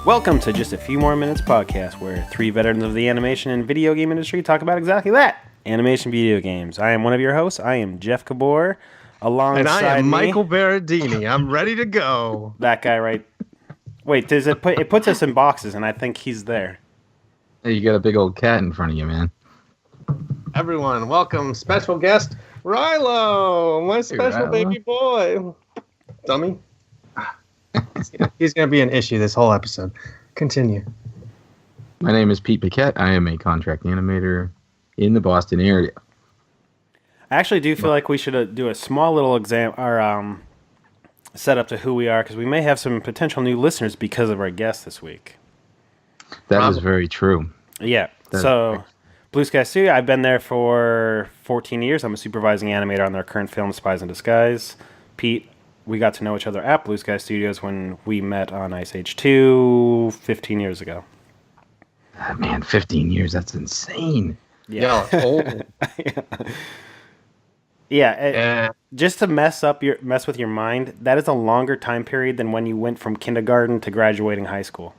Welcome to Just a Few More Minutes podcast, where three veterans of the animation and video game industry talk about exactly that, animation video games. I am one of your hosts. I am Jeff Gabor. Alongside and I am me, Michael Berardini. I'm ready to go. That guy right... Wait, it puts us in boxes, and I think he's there. Hey, you got a big old cat in front of you, man. Everyone, welcome special guest, Rilo, my special baby boy. Dummy. He's going to be an issue this whole episode. Continue. My name is Pete Paquette. I am a contract animator in the Boston area. I actually do feel like we should do a small little setup to who we are, because we may have some potential new listeners because of our guest this week. That is very true. Yeah. So, Blue Sky Studio, I've been there for 14 years. I'm a supervising animator on their current film, Spies in Disguise. Pete, we got to know each other at Blue Sky Studios when we met on Ice Age 2 15 years ago. Man, 15 years, that's insane. Yeah. Old. Yeah. Just to mess with your mind, that is a longer time period than when you went from kindergarten to graduating high school.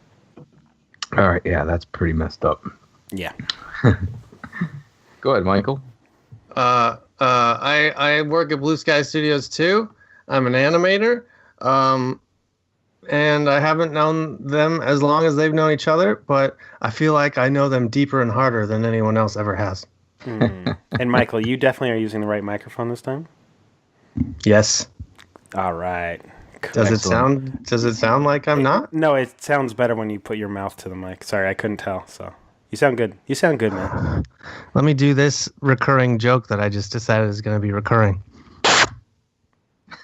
All right, yeah, that's pretty messed up. Yeah. Go ahead, Michael. I work at Blue Sky Studios too. I'm an animator, and I haven't known them as long as they've known each other, but I feel like I know them deeper and harder than anyone else ever has. And Michael, you definitely are using the right microphone this time? Yes. All right. Does it sound like I'm not? No, it sounds better when you put your mouth to the mic. Sorry, I couldn't tell. So you sound good. You sound good, man. Let me do this recurring joke that I just decided is going to be recurring.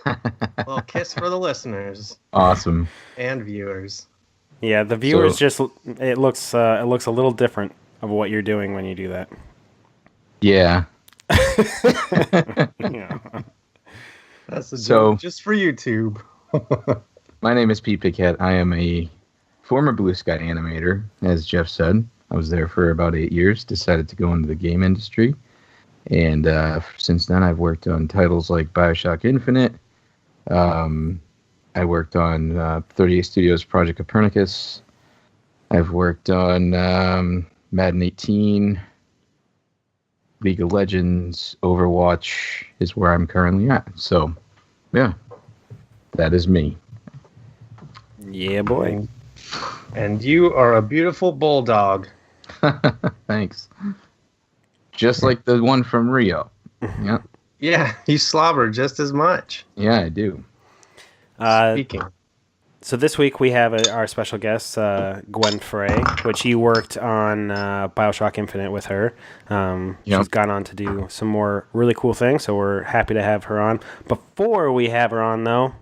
A little kiss for the listeners. Awesome. And viewers. Yeah, the viewers it looks a little different of what you're doing when you do that. Yeah. Yeah. That's a joke just for YouTube. My name is Pete Paquette. I am a former Blue Sky animator, as Jeff said. I was there for about 8 years, decided to go into the game industry. And since then, I've worked on titles like Bioshock Infinite. I worked on 38 Studios' Project Copernicus. I've worked on Madden 18, League of Legends, Overwatch is where I'm currently at. So, yeah, that is me. Yeah, boy. And you are a beautiful bulldog. Thanks. Just like the one from Rio. Yeah. Yeah, you slobber just as much. Yeah, I do. Speaking. So this week we have our special guest, Gwen Frey, which you worked on Bioshock Infinite with her. She's gone on to do some more really cool things, so we're happy to have her on. Before we have her on, though,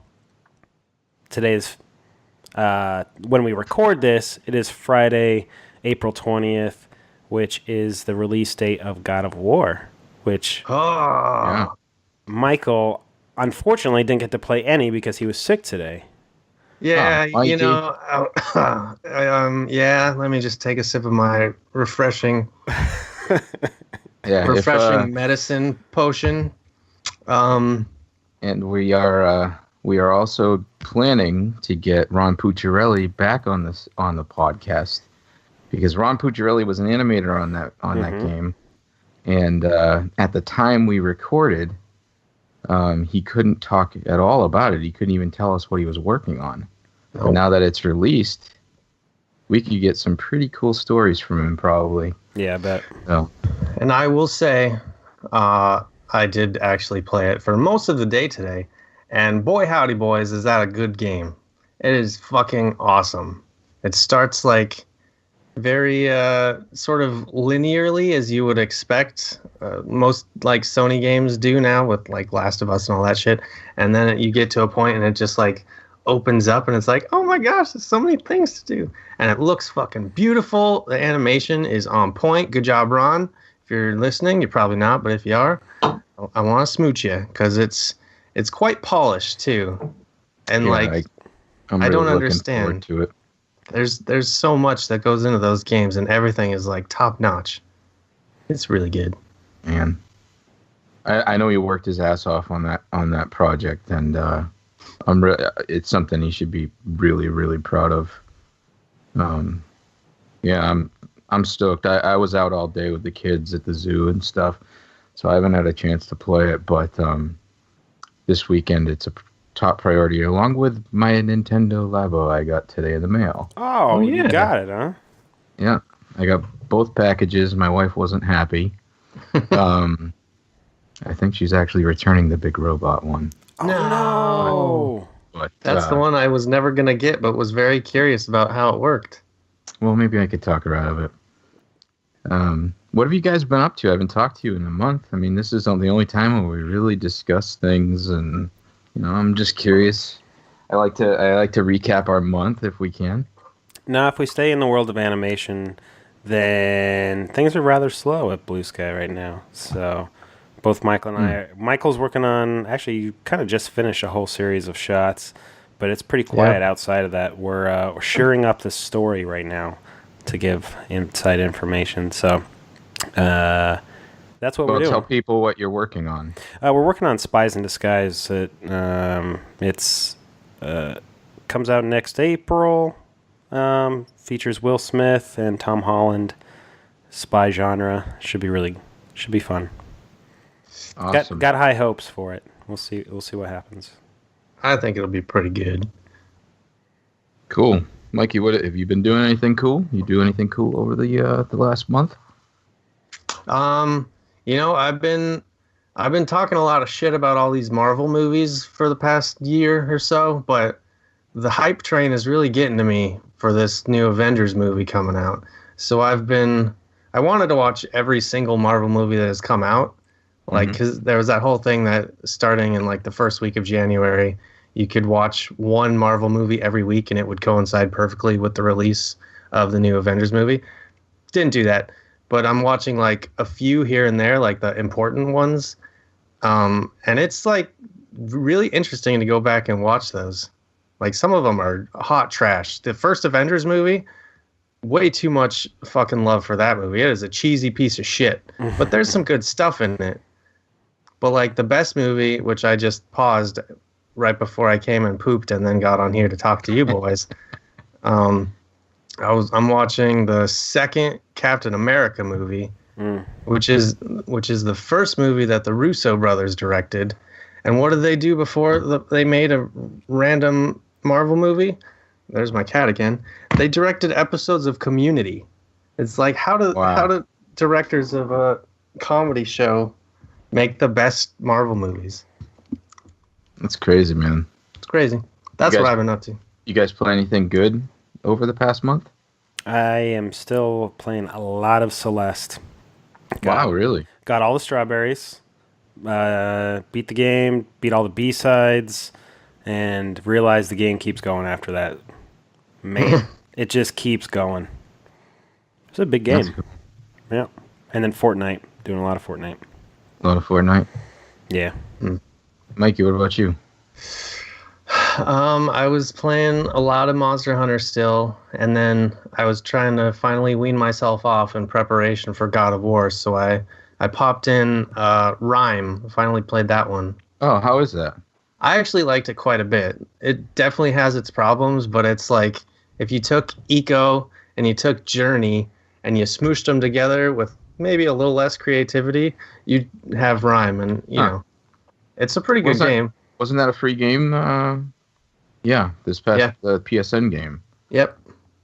today is, when we record this, it is Friday, April 20th, which is the release date of God of War, which Michael, unfortunately, didn't get to play any because he was sick today. Yeah, let me just take a sip of my refreshing medicine potion. And we are also planning to get Ron Pucciarelli back on the podcast, because Ron Pucciarelli was an animator on that game, and at the time we recorded, he couldn't talk at all about it. He couldn't even tell us what he was working on. Nope. But now that it's released, we could get some pretty cool stories from him, probably. Yeah, I bet. So. And I will say, I did actually play it for most of the day today, and boy howdy boys, is that a good game. It is fucking awesome. It starts like very sort of linearly, as you would expect most like Sony games do now with like Last of Us and all that shit, and then you get to a point and it just like opens up and it's like, oh my gosh, there's so many things to do, and it looks fucking beautiful. The animation is on point. Good job, Ron. If you're listening, you're probably not, but if you are, I want to smooch you, because it's quite polished too, and I don't understand to it. There's so much that goes into those games, and everything is like top notch. It's really good. Man, I know he worked his ass off on that project, and it's something he should be really, really proud of. Yeah, I'm stoked. I was out all day with the kids at the zoo and stuff, so I haven't had a chance to play it. But this weekend it's a top priority, along with my Nintendo Labo I got today in the mail. Oh, yeah. You got it, huh? Yeah, I got both packages. My wife wasn't happy. I think she's actually returning the big robot one. No. But that's the one I was never going to get, but was very curious about how it worked. Well, maybe I could talk her out of it. What have you guys been up to? I haven't talked to you in a month. I mean, this is the only time where we really discuss things, and I'm just curious. I like to recap our month if we can. Now, if we stay in the world of animation, then things are rather slow at Blue Sky right now. So both Michael and I, Michael's working on, actually, you kind of just finished a whole series of shots, but it's pretty quiet outside of that. We're shoring up the story right now to give inside information. So that's what we're doing. Tell people what you're working on. We're working on Spies in Disguise. It's comes out next April. Features Will Smith and Tom Holland. Spy genre. Should be fun. Awesome. Got high hopes for it. We'll see what happens. I think it'll be pretty good. Cool. Mikey, what have you been doing? Anything cool? You do anything cool over the last month? I've been talking a lot of shit about all these Marvel movies for the past year or so, but the hype train is really getting to me for this new Avengers movie coming out. So I wanted to watch every single Marvel movie that has come out. Because there was that whole thing that starting in the first week of January, you could watch one Marvel movie every week and it would coincide perfectly with the release of the new Avengers movie. Didn't do that, but I'm watching a few here and there, the important ones. And it's really interesting to go back and watch those. Some of them are hot trash. The first Avengers movie, way too much fucking love for that movie. It is a cheesy piece of shit, but there's some good stuff in it. But the best movie, which I just paused right before I came and pooped and then got on here to talk to you boys. I'm watching the second Captain America movie, which is the first movie that the Russo brothers directed. And what did they do before they made a random Marvel movie? There's my cat again. They directed episodes of Community. It's how do directors of a comedy show make the best Marvel movies? That's crazy, man. It's crazy. That's what I've been up to. You guys play anything good over the past month? I am still playing a lot of Celeste. Wow, really? Got all the strawberries. Beat the game, beat all the B-sides, and realized the game keeps going after that. Man, it just keeps going. It's a big game. Cool. Yeah. And then Fortnite. Doing a lot of Fortnite. A lot of Fortnite? Yeah. Mikey, what about you? I was playing a lot of Monster Hunter still, and then I was trying to finally wean myself off in preparation for God of War, so I popped in Rime. Finally played that one. Oh, how is that? I actually liked it quite a bit. It definitely has its problems, but it's if you took Eco and you took Journey and you smooshed them together with maybe a little less creativity, you'd have Rime, and it's a pretty good game. Wasn't that a free game? This past the PSN game. Yep.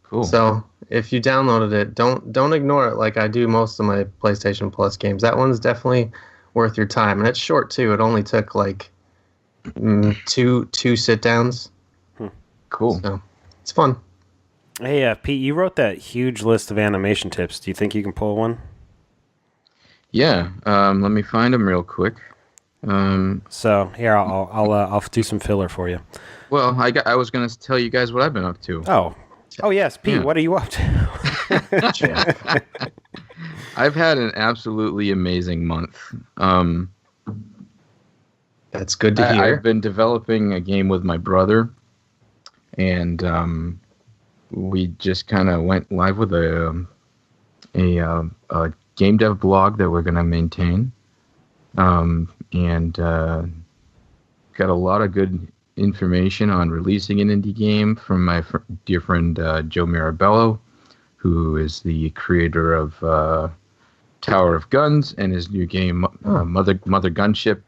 Cool. So if you downloaded it, don't ignore it like I do most of my PlayStation Plus games. That one's definitely worth your time, and it's short too. It only took two sit downs. Cool. So it's fun. Hey, Pete, you wrote that huge list of animation tips. Do you think you can pull one? Yeah. Let me find them real quick. So here, I'll do some filler for you. Well, I was going to tell you guys what I've been up to. Oh yes, Pete. What are you up to? I've had an absolutely amazing month. That's good to hear. I've been developing a game with my brother, and we just kind of went live with a game dev blog that we're going to maintain, and got a lot of good information on releasing an indie game from my dear friend Joe Mirabello, who is the creator of Tower of Guns and his new game Mother Gunship.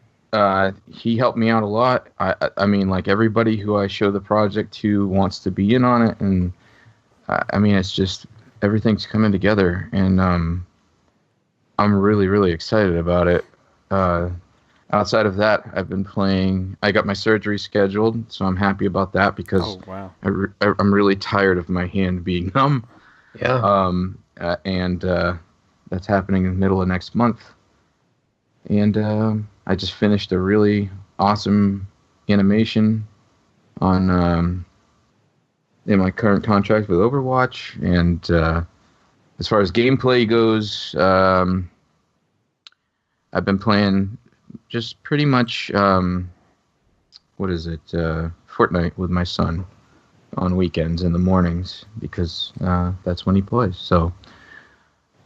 He helped me out a lot. I mean, like, everybody who I show the project to wants to be in on it, and I mean, it's just everything's coming together, and I'm really, really excited about it. Outside of that, I've been playing. I got my surgery scheduled, so I'm happy about that because I'm really tired of my hand being numb. Yeah. And that's happening in the middle of next month. And I just finished a really awesome animation on in my current contract with Overwatch. And as far as gameplay goes, I've been playing just pretty much Fortnite with my son on weekends in the mornings because that's when he plays. So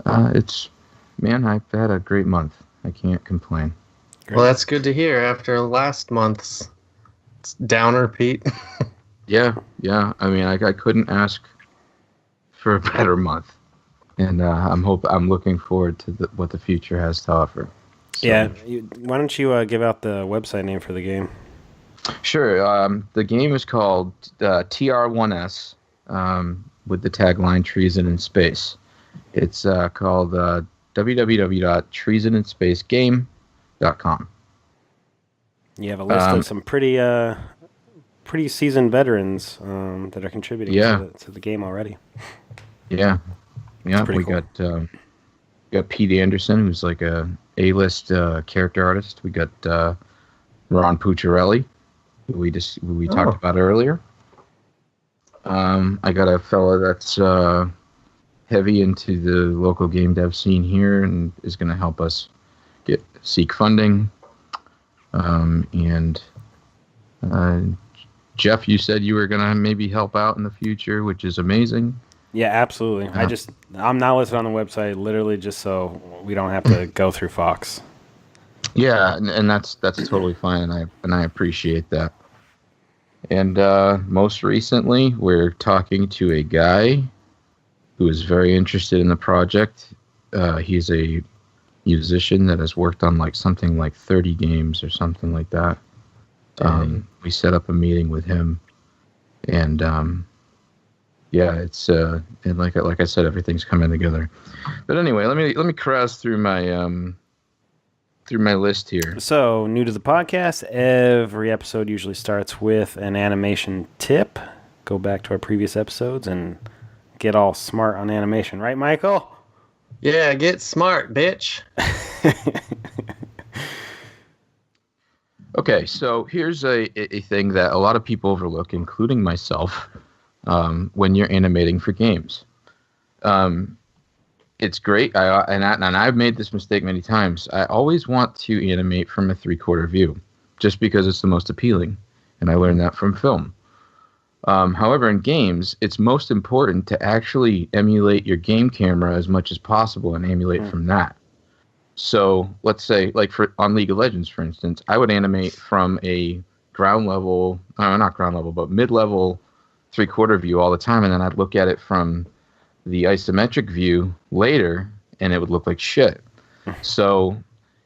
I've had a great month. I can't complain. Well, that's good to hear after last month's downer, Pete. Yeah. I mean, I couldn't ask for a better month, and I'm looking forward to what the future has to offer. So. Yeah, why don't you give out the website name for the game? Sure. The game is called TR1S with the tagline Treason in Space. It's called www.treasoninsspacegame.com. You have a list of some pretty seasoned veterans that are contributing to the game already. Yeah. We cool. got Pete Anderson, who's like a A-list character artist. We got Ron Pucciarelli, who we talked about earlier. I got a fella that's heavy into the local game dev scene here and is going to help us seek funding. And Jeff, you said you were going to maybe help out in the future, which is amazing. Yeah, absolutely. I'm not listed on the website literally just so we don't have to go through Fox. Yeah, and that's totally fine, and I appreciate that. And most recently, we're talking to a guy who is very interested in the project. He's a musician that has worked on something like 30 games or something like that. We set up a meeting with him, and it's and like I said, everything's coming together. But anyway, let me cruise through my list here. So, new to the podcast, every episode usually starts with an animation tip. Go back to our previous episodes and get all smart on animation, right, Michael? Yeah, get smart, bitch. Okay, so here's a thing that a lot of people overlook, including myself, when you're animating for games. It's great, and I've made this mistake many times. I always want to animate from a 3/4 view, just because it's the most appealing, and I learned that from film. However, in games, it's most important to actually emulate your game camera as much as possible and emulate from that. So let's say, on League of Legends, for instance, I would animate from a mid-level 3/4 view all the time, and then I'd look at it from the isometric view later, and it would look like shit. So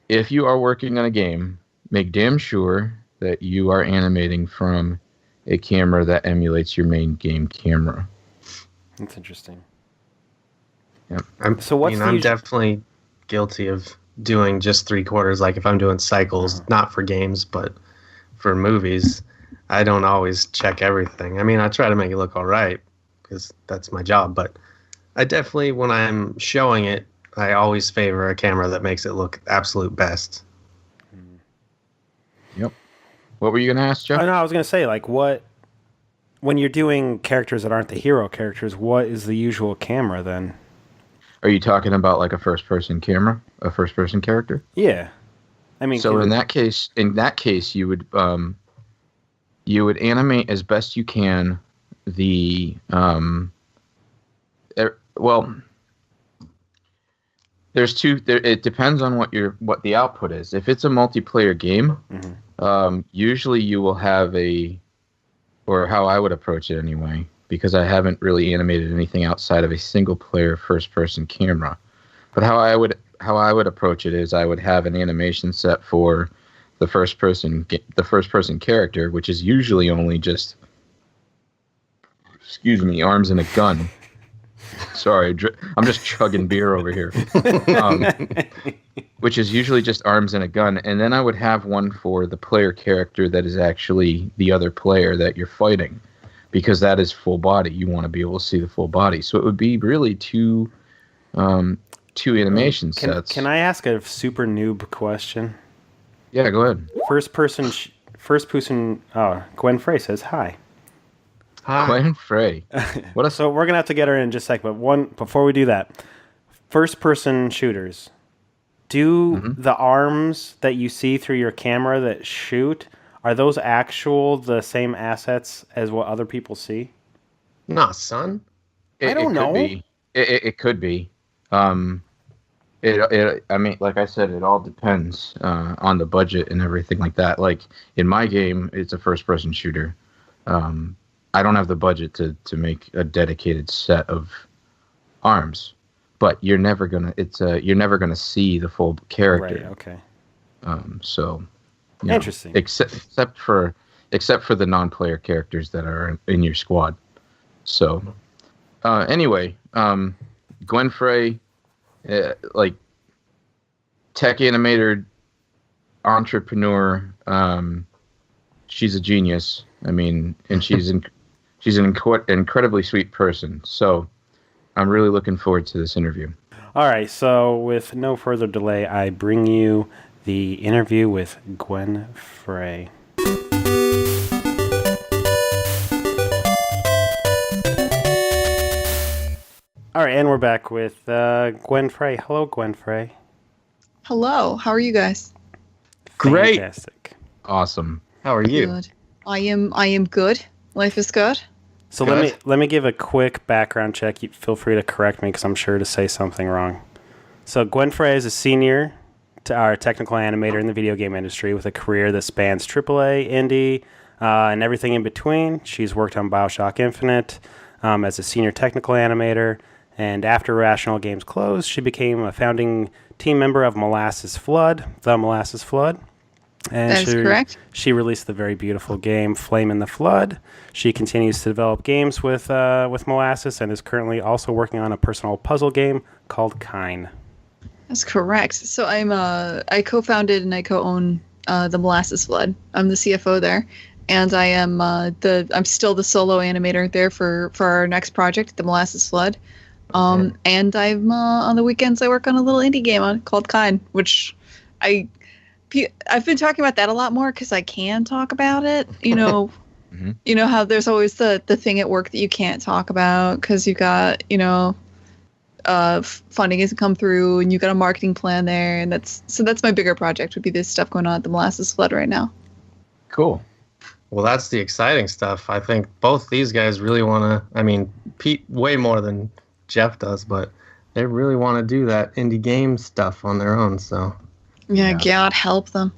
if you are working on a game, make damn sure that you are animating from a camera that emulates your main game camera. That's interesting. Yep. I'm definitely guilty of doing just 3/4. Like if I'm doing cycles, not for games, but for movies, I don't always check everything. I mean, I try to make it look all right because that's my job, but I definitely, when I'm showing it, I always favor a camera that makes it look absolute best. Yep. What were you going to ask, Jeff? I was going to say, when you're doing characters that aren't the hero characters, what is the usual camera then? Are you talking about a first-person camera, a first-person character? Yeah. I mean, so in that case, you would animate as best you can the there's two. It depends on what the output is. If it's a multiplayer game, usually you will have a or how I would approach it anyway, because I haven't really animated anything outside of a single-player first-person camera. But how I would approach it is I would have an animation set for the first-person character, which is usually only just, arms and a gun. Sorry, I'm just chugging beer over here. Which is usually just arms and a gun. And then I would have one for the player character that is actually the other player that you're fighting, because that is full body. You want to be able to see the full body. So it would be really two animation sets. Can I ask a super noob question? Yeah, go ahead. First person. Oh, Gwen Frey says hi. Hi. Gwen Frey. So we're gonna have to get her in just a sec, but before we do that, first person shooters. Do the arms that you see through your camera that shoot, are those the same assets as what other people see? Nah, son. I don't know. It could be. I mean, like I said, it all depends on the budget and everything like that. Like in my game, it's a first-person shooter. I don't have the budget to make a dedicated set of arms, but you're never gonna see the full character. Right. Okay. So. Interesting. Except for the non-player characters that are in your squad. So, anyway, Gwen Frey, like tech animator, entrepreneur. She's a genius. I mean, and she's an incredibly sweet person. So, I'm really looking forward to this interview. All right. So, with no further delay, I bring you the interview with Gwen Frey. All right, and we're back with Gwen Frey. Hello, Gwen Frey. Hello. How are you guys? Great. Fantastic. Awesome. How are you? Good. I am good. Life is good. So let me give a quick background check. You feel free to correct me because I'm sure to say something wrong. So Gwen Frey is a senior our technical animator in the video game industry with a career that spans AAA, indie, and everything in between. She's worked on Bioshock Infinite as a senior technical animator, and after Rational Games closed, she became a founding team member of Molasses Flood, the Molasses Flood. And that is correct. She released the very beautiful game Flame in the Flood. She continues to develop games with Molasses and is currently also working on a personal puzzle game called KINE. That's correct. So I co-founded and I co-own the Molasses Flood. I'm the CFO there, and I'm still the solo animator there for our next project, the Molasses Flood. And I'm on the weekends I work on a little indie game called KINE, which I've been talking about that a lot more because I can talk about it. You know, you know how there's always the thing at work that you can't talk about because you got funding hasn't come through and you got a marketing plan there, and that's my bigger project would be this stuff going on at the Molasses Flood right now. Cool. Well, that's the exciting stuff. I think both these guys really want to, I mean, Pete way more than Jeff does, but they really want to do that indie game stuff on their own, so. Yeah, God help them.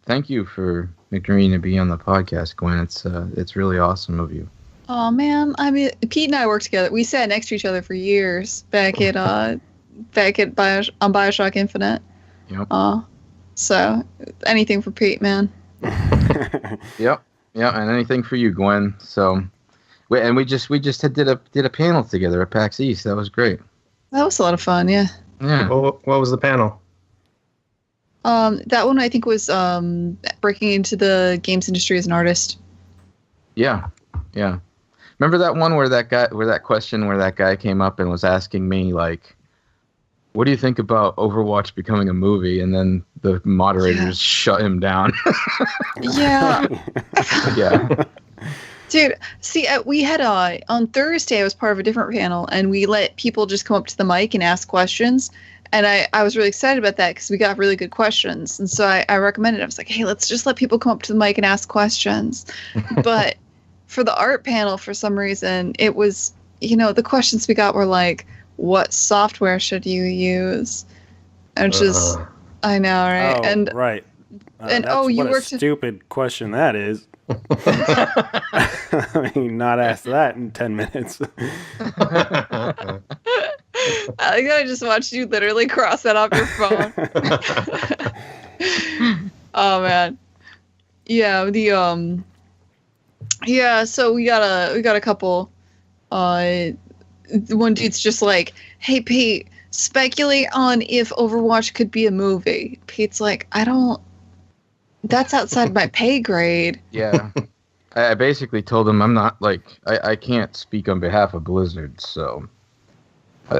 Thank you for agreeing to be on the podcast, Gwen. It's really awesome of you. Oh man, I mean, Pete and I worked together. We sat next to each other for years back at Bioshock Infinite. Yep. So anything for Pete, man. Yep, and anything for you, Gwen. So, we just did a panel together at PAX East. That was great. That was a lot of fun. Yeah. Yeah. What was the panel? That one I think was breaking into the games industry as an artist. Yeah. Remember that one where that guy came up and was asking me like, what do you think about Overwatch becoming a movie? And then the moderators shut him down. Yeah. Yeah. Dude, see, we had on Thursday, I was part of a different panel, and we let people just come up to the mic and ask questions. And I was really excited about that because we got really good questions. And so I recommended it. I was like, hey, let's just let people come up to the mic and ask questions. But for the art panel, for some reason, it was, the questions we got were like, what software should you use? And just, I know, right? Oh, right. And that's you what worked a stupid question that is. I mean, not ask that in 10 minutes. I just watched you literally cross that off your phone. Oh man. Yeah, so we got a couple one dude's just like, "Hey Pete, speculate on if Overwatch could be a movie." Pete's like, that's outside my pay grade. Yeah. I basically told him I'm not like I can't speak on behalf of Blizzard, so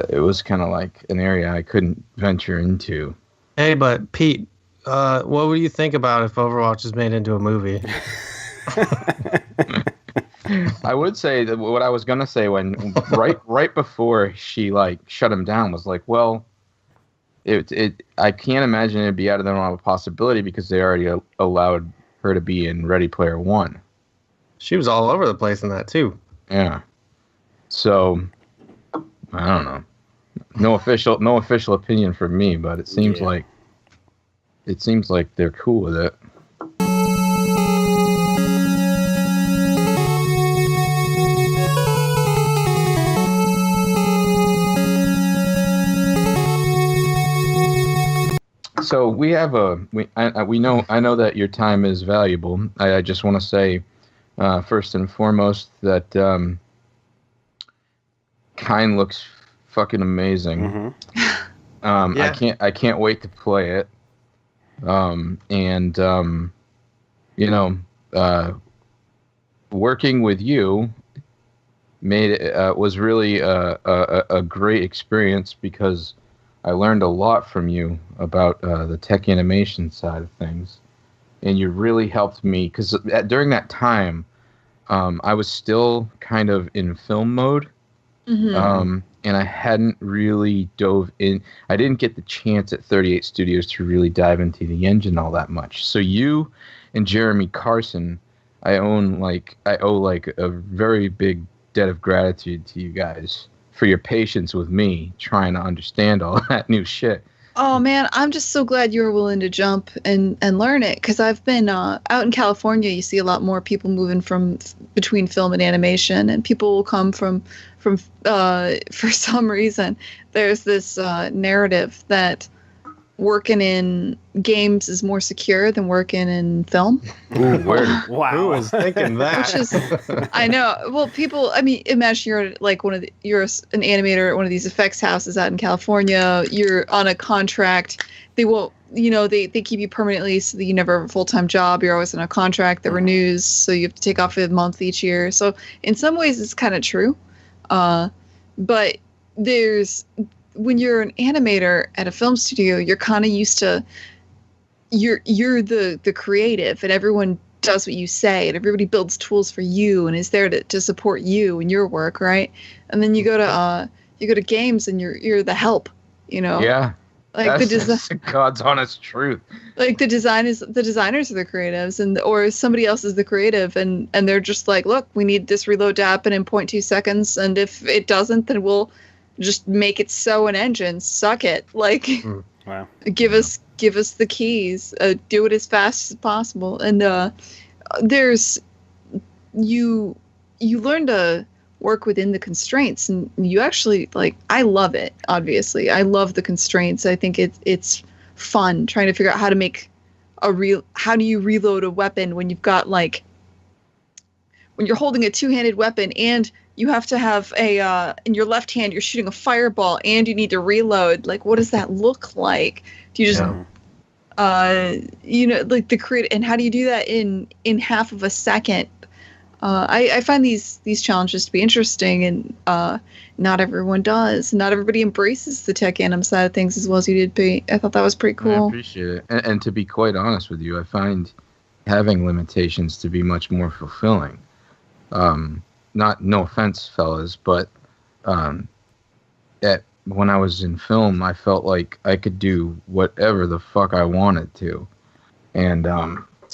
it was kind of like an area I couldn't venture into. Hey, but Pete, what would you think about if Overwatch is made into a movie? I would say that what I was gonna say when right before she like shut him down was like, well, I can't imagine it'd be out of the realm of possibility because they already allowed her to be in Ready Player One. She was all over the place in that too. Yeah. So I don't know. No official opinion from me, but it seems like they're cool with it. So we have I know that your time is valuable. I just want to say, first and foremost, that KINE looks fucking amazing. Mm-hmm. I can't wait to play it. Working with you was really a great experience because I learned a lot from you about the tech animation side of things, and you really helped me because during that time, I was still kind of in film mode, mm-hmm. And I hadn't really dove in. I didn't get the chance at 38 Studios to really dive into the engine all that much. So you and Jeremy Carson, I owe a very big debt of gratitude to you guys for your patience with me trying to understand all that new shit. Oh man, I'm just so glad you were willing to jump and learn it, because I've been out in California. You see a lot more people moving from between film and animation, and people will come from for some reason there's this narrative that working in games is more secure than working in film. Ooh, word. Wow. Who was thinking that? Which is, I know. Well, people, I mean, imagine you're like you're an animator at one of these effects houses out in California. You're on a contract. They won't, they keep you permanently so that you never have a full-time job. You're always on a contract that renews, so you have to take off a month each year. So in some ways it's kind of true. But when you're an animator at a film studio, you're kind of used to you're the creative, and everyone does what you say, and everybody builds tools for you and is there to support you and your work, right? And then you go to games and you're the help, Yeah. Like that's God's honest truth. Like the designers are the creatives, or somebody else is the creative, and they're just like, look, we need this reload to happen in 0.2 seconds, and if it doesn't, then we'll just make it so an engine. Suck it. Like, wow. Give us the keys. Do it as fast as possible. And there's you learn to work within the constraints, and you actually, like, I love it. Obviously, I love the constraints. I think it's fun trying to figure out how to make how do you reload a weapon when you've got, like, when you're holding a two-handed weapon and you have to have in your left hand, you're shooting a fireball and you need to reload. Like, what does that look like? Do you just, like the create, and how do you do that in half of a second? I find these challenges to be interesting, and not everyone does. Not everybody embraces the tech anim side of things as well as you did, Pete. I thought that was pretty cool. I appreciate it. And to be quite honest with you, I find having limitations to be much more fulfilling. No offense, fellas, but when I was in film, I felt like I could do whatever the fuck I wanted to, and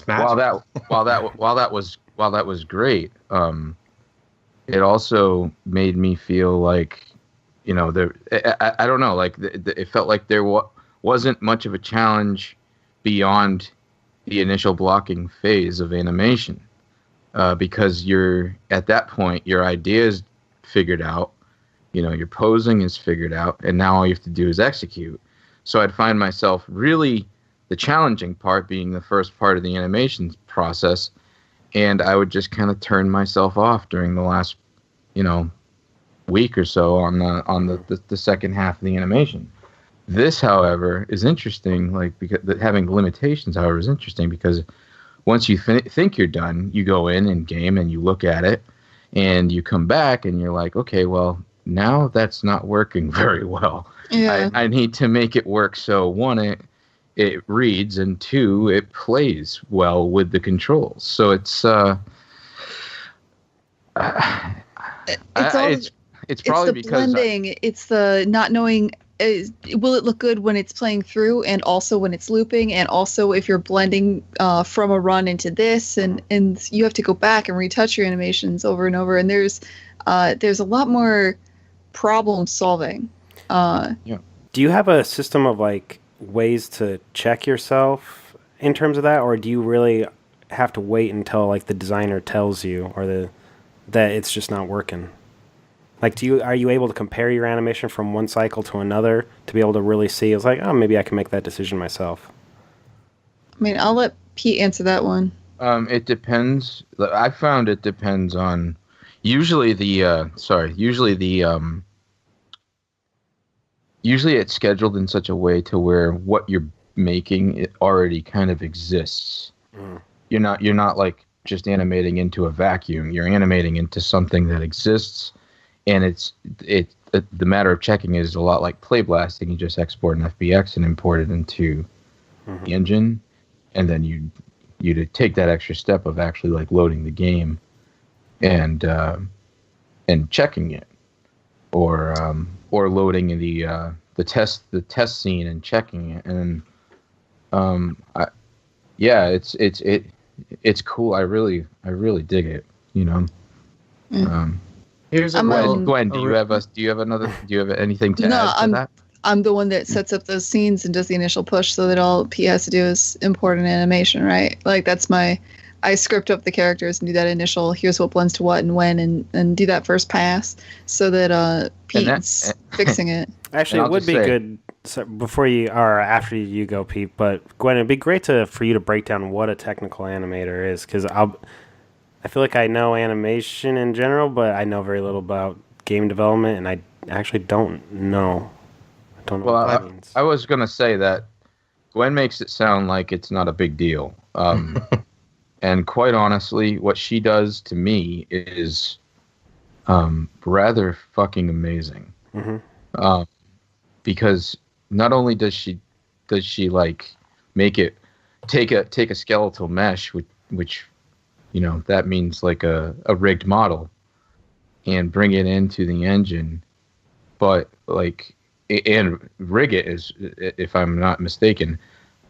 while that was great, it also made me feel like, I don't know, like it felt like there wasn't much of a challenge beyond the initial blocking phase of animation. because you're at that point, your idea is figured out, your posing is figured out, and now all you have to do is execute. So I'd find myself really the challenging part being the first part of the animation process, and I would just kind of turn myself off during the last, week or so on the second half of the animation. This, however, is interesting. Because having limitations, however, is interesting because once you think you're done, you go in game and you look at it, and you come back and you're like, okay, well, now that's not working very well. Yeah. I need to make it work so one, it reads, and two, it plays well with the controls. So it's it's probably the blending. It's the not knowing. Will it look good when it's playing through, and also when it's looping, and also if you're blending from a run into this, and you have to go back and retouch your animations over and over. And there's a lot more problem solving. Do you have a system of ways to check yourself in terms of that, or do you really have to wait until the designer tells you or that it's just not working? Are you able to compare your animation from one cycle to another to be able to really see? It's maybe I can make that decision myself. I mean, I'll let Pete answer that one. It depends. I found it depends on usually it's scheduled in such a way to where what you're making it already kind of exists. You're not just animating into a vacuum. You're animating into something that exists. And the matter of checking is a lot like play blasting. You just export an FBX and import it into the engine, and then you take that extra step of actually loading the game and checking it, or loading the test scene and checking it. And it's cool. I really dig it. Here's a Gwen, do you have anything to add to that? I'm the one that sets up those scenes and does the initial push, so that all P has to do is import an animation, right? That's I script up the characters and do that initial, here's what blends to what and when, and do that first pass, so that Pete's fixing it. Actually, it would be good before you or after you go, Pete. But Gwen, it'd be great for you to break down what a technical animator is, because I feel like I know animation in general, but I know very little about game development, and I actually don't know. I don't know what that means. I was going to say that Gwen makes it sound like it's not a big deal. And quite honestly, what she does to me is rather fucking amazing. Mm-hmm. Because not only does she make it take a skeletal mesh, which that means a rigged model, and bring it into the engine, but and rig it, is, if I'm not mistaken,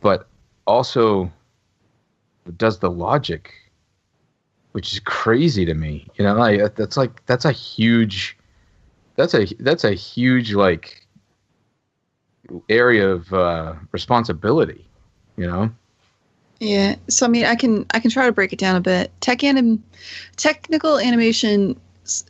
but also does the logic, which is crazy to me. That's a huge area of responsibility. Yeah, so I mean, I can try to break it down a bit. Technical animation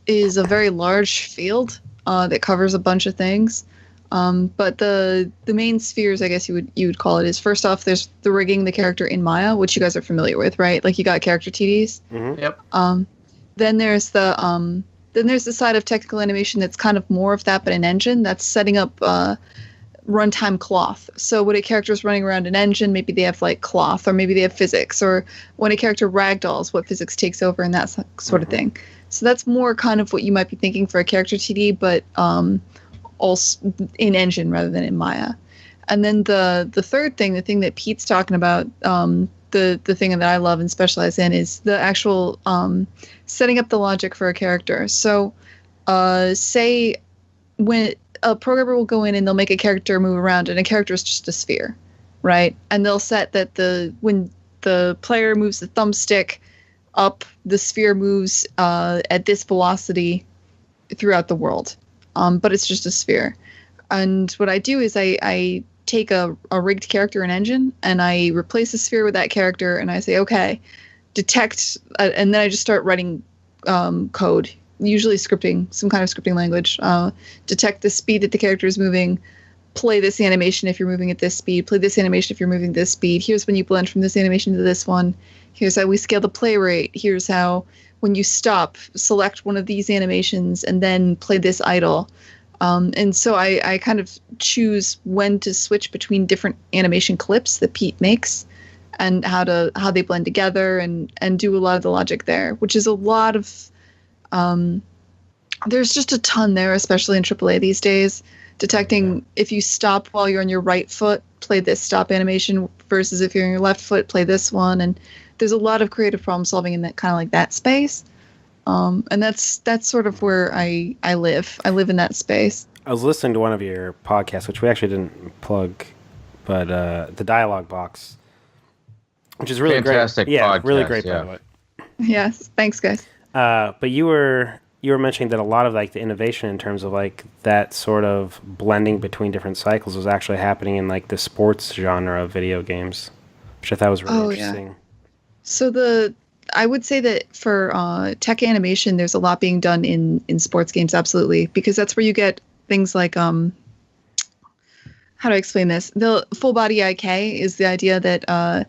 is a very large field that covers a bunch of things. But the main spheres, I guess you would call it, is first off, there's the rigging the character in Maya, which you guys are familiar with, right? You got character TDs. Mm-hmm. Yep. Then there's the side of technical animation that's kind of more of that, but an engine that's setting up runtime cloth. So when a character is running around an engine, maybe they have cloth, or maybe they have physics, or when a character ragdolls, what physics takes over, and that sort of thing. So that's more kind of what you might be thinking for a character TD, but also in engine rather than in Maya. And then the third thing, the thing that Pete's talking about, the thing that I love and specialize in, is the actual setting up the logic for a character. So say when a programmer will go in and they'll make a character move around, and a character is just a sphere, right? And they'll set that when the player moves the thumbstick up, the sphere moves at this velocity throughout the world. But it's just a sphere. And what I do is I take a rigged character in engine, and I replace the sphere with that character, and I say, okay, detect, and then I just start writing code, usually scripting, some kind of scripting language. Detect the speed that the character is moving. Play this animation if you're moving at this speed. Play this animation if you're moving this speed. Here's when you blend from this animation to this one. Here's how we scale the play rate. Here's how, when you stop, select one of these animations and then play this idle. And so I kind of choose when to switch between different animation clips that Pete makes and how they blend together and do a lot of the logic there, which is a lot of there's just a ton there, especially in AAA these days. Detecting if you stop while you're on your right foot, play this stop animation versus if you're on your left foot, play this one. And there's a lot of creative problem solving in that kind of like that space. And that's sort of where I live. I live in that space. I was listening to one of your podcasts, which we actually didn't plug, but the Dialogue Box, which is really fantastic great. Yeah, podcast, really great, by the way. Yes, thanks, guys. But you were mentioning that a lot of like the innovation in terms of like that sort of blending between different cycles was actually happening in like the sports genre of video games, which I thought was really interesting. Yeah. So I would say that for tech animation, there's a lot being done in sports games, absolutely, because that's where you get things like how do I explain this? The full body IK is the idea that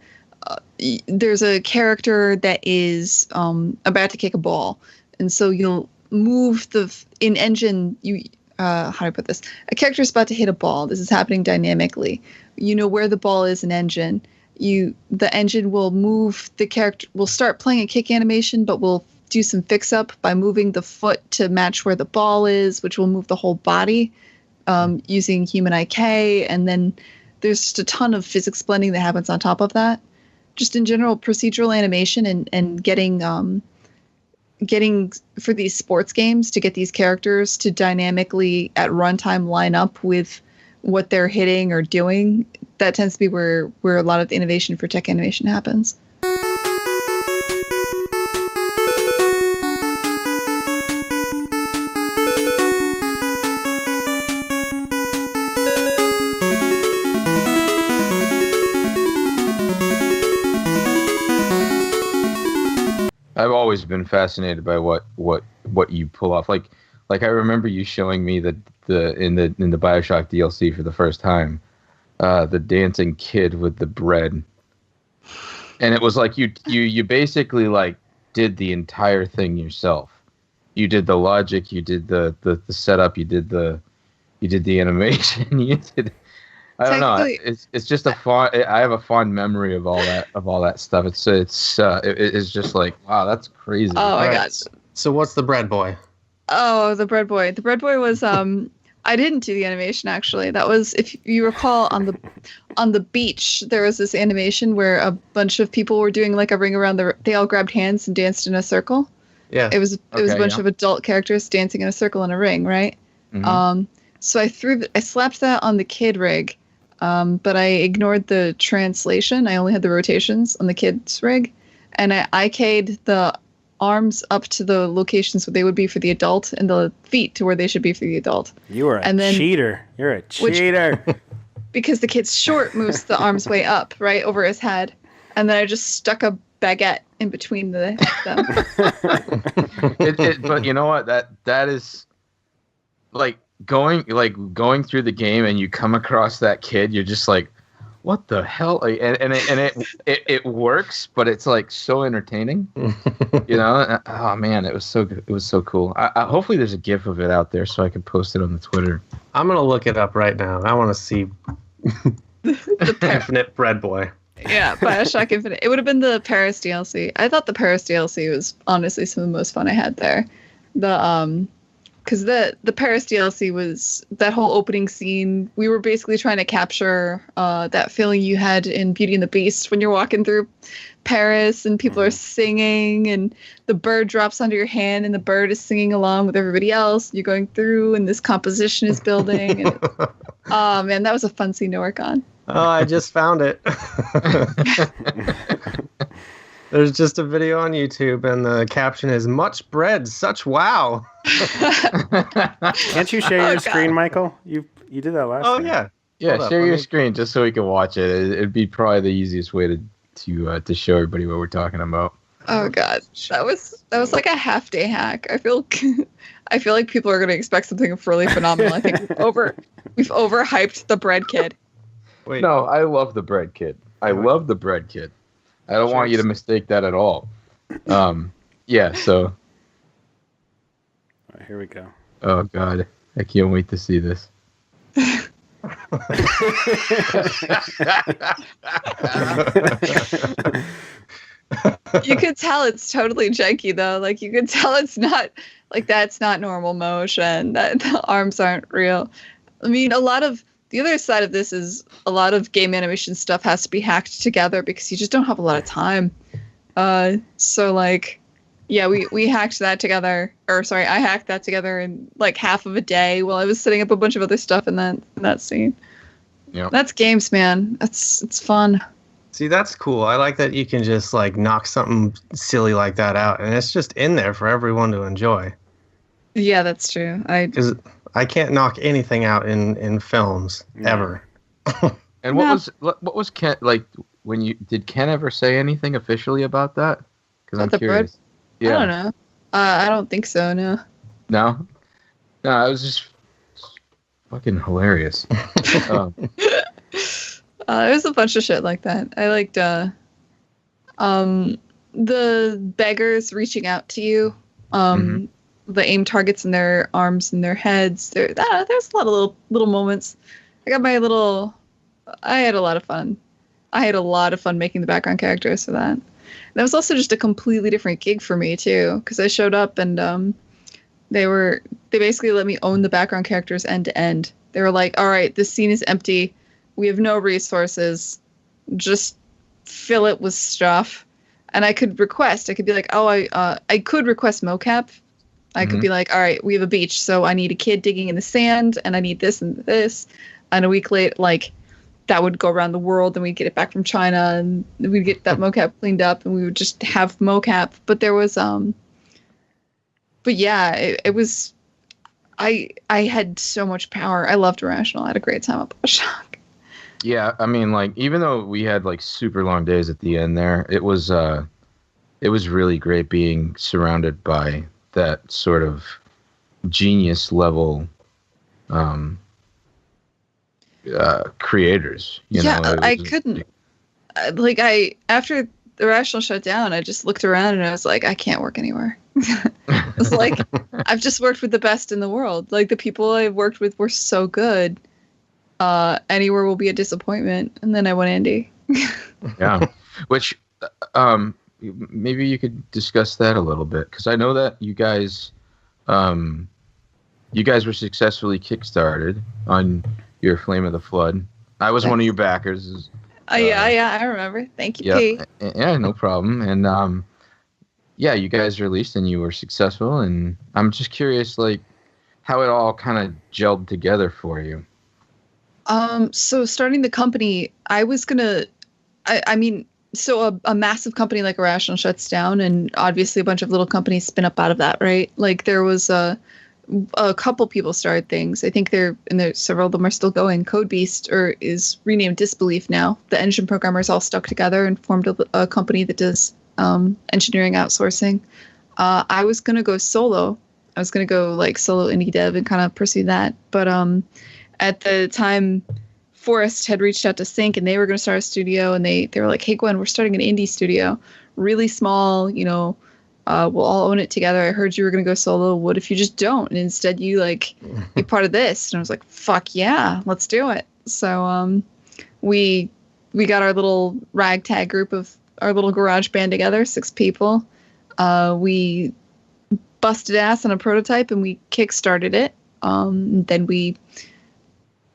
there's a character that is about to kick a ball, and so you'll move in engine. How do I put this? A character is about to hit a ball. This is happening dynamically. You know where the ball is in engine. The engine will move the character. Will start playing a kick animation, but will do some fix up by moving the foot to match where the ball is, which will move the whole body using human IK. And then there's just a ton of physics blending that happens on top of that. Just in general, procedural animation and getting for these sports games to get these characters to dynamically at runtime line up with what they're hitting or doing. That tends to be where a lot of the innovation for tech animation happens. I've always been fascinated by what you pull off. Like I remember you showing me in the Bioshock DLC for the first time, the dancing kid with the bread, and it was like you basically like did the entire thing yourself. You did the logic, you did the setup, you did the animation, you did. I don't know. It's just I have a fond memory of all that stuff. It's just like, wow, that's crazy. Oh my God. So what's the bread boy? Oh, the bread boy. The bread boy was I didn't do the animation actually. That was, if you recall, on the beach there was this animation where a bunch of people were doing like a ring around they all grabbed hands and danced in a circle. Yeah. It was a bunch of adult characters dancing in a circle in a ring, right? Mm-hmm. So I slapped that on the kid rig. But I ignored the translation. I only had the rotations on the kid's rig. And I IK'd the arms up to the locations where they would be for the adult and the feet to where they should be for the adult. You are a cheater. You're a cheater. Because the kid's short moves the arms way up, right, over his head. And then I just stuck a baguette in between them. But you know what? That is like going through the game and you come across that kid, you're just like, what the hell? And it works, but it's like so entertaining, you know. Oh man, it was so good. It was so cool. I hopefully there's a GIF of it out there so I can post it on the Twitter. I'm gonna look it up right now. I want to see the Infinite Bread Boy. Yeah, Bioshock Infinite. It would have been the Paris DLC. I thought the Paris DLC was honestly some of the most fun I had there. Because the Paris DLC was that whole opening scene. We were basically trying to capture that feeling you had in Beauty and the Beast when you're walking through Paris and people are singing and the bird drops onto your hand and the bird is singing along with everybody else. You're going through and this composition is building. And oh man, that was a fun scene to work on. Oh, I just found it. There's just a video on YouTube, and the caption is "Much bread, such wow." Can't you share your screen, Michael? You did that last time. Yeah. Yeah, share your screen just so we can watch it. It'd be probably the easiest way to show everybody what we're talking about. Oh god, that was like a half day hack. I feel like people are going to expect something really phenomenal. I think we've overhyped the bread kid. Wait. No, I love the bread kid. I love the bread kid. I don't want you to mistake that at all. Yeah. So. Here we go. Oh God, I can't wait to see this. You could tell it's totally janky though. Like you could tell it's not like that's not normal motion. That the arms aren't real. I mean, a lot of the other side of this is a lot of game animation stuff has to be hacked together because you just don't have a lot of time. So like, yeah, we hacked that together. Or sorry, I hacked that together in like half of a day while I was setting up a bunch of other stuff in that scene. Yeah, that's games, man. It's fun. See, that's cool. I like that you can just like knock something silly like that out, and it's just in there for everyone to enjoy. Yeah, that's true. Because I can't knock anything out in films ever. And what was Ken like when did Ken ever say anything officially about that? Because I'm curious. Yeah. I don't know. I don't think so. No. No, it was just fucking hilarious. There's a bunch of shit like that. I liked the beggars reaching out to you. The aim targets in their arms and their heads. There's a lot of little moments. I had a lot of fun. I had a lot of fun making the background characters for that. And that was also just a completely different gig for me too, because I showed up and they basically let me own the background characters end to end. They were like, all right, this scene is empty. We have no resources. Just fill it with stuff. And I could request. I could be like, I could request mocap. I could be like, all right, we have a beach, so I need a kid digging in the sand, and I need this and this. And a week later, like, that would go around the world, and we'd get it back from China, and we'd get that mocap cleaned up, and we would just have mocap. But there was, but yeah, it was, I had so much power. I loved Irrational. I had a great time at Bioshock. Yeah, I mean, like, even though we had, like, super long days at the end there, it was really great being surrounded by that sort of genius level creators. You know? I couldn't. After the Irrational shut down, I just looked around and I was like, I can't work anywhere. I was like, I've just worked with the best in the world. Like, the people I've worked with were so good. Anywhere will be a disappointment. And then I went indie. Yeah. Which, maybe you could discuss that a little bit, because I know that you guys were successfully kickstarted on your Flame of the Flood. I was one of your backers. Yeah, I remember. Thank you, Pete. Yeah, no problem. And yeah, you guys released and you were successful, and I'm just curious, like, how it all kind of gelled together for you. So starting the company, I was gonna, so a massive company like Irrational shuts down, and obviously a bunch of little companies spin up out of that, right? Like, there was a couple people started things. I think several of them are still going. Code Beast is renamed Disbelief now. The engine programmers all stuck together and formed a company that does engineering outsourcing. I was gonna go solo. I was gonna go like solo indie dev and kind of pursue that, but at the time, Forrest had reached out to Sync, and they were going to start a studio, and they were like, hey, Gwen, we're starting an indie studio. Really small, we'll all own it together. I heard you were going to go solo. What if you just don't? And instead you, like, be part of this? And I was like, fuck yeah, let's do it. So we got our little ragtag group of our little garage band together, 6 people. We busted ass on a prototype, and we kickstarted it. Then we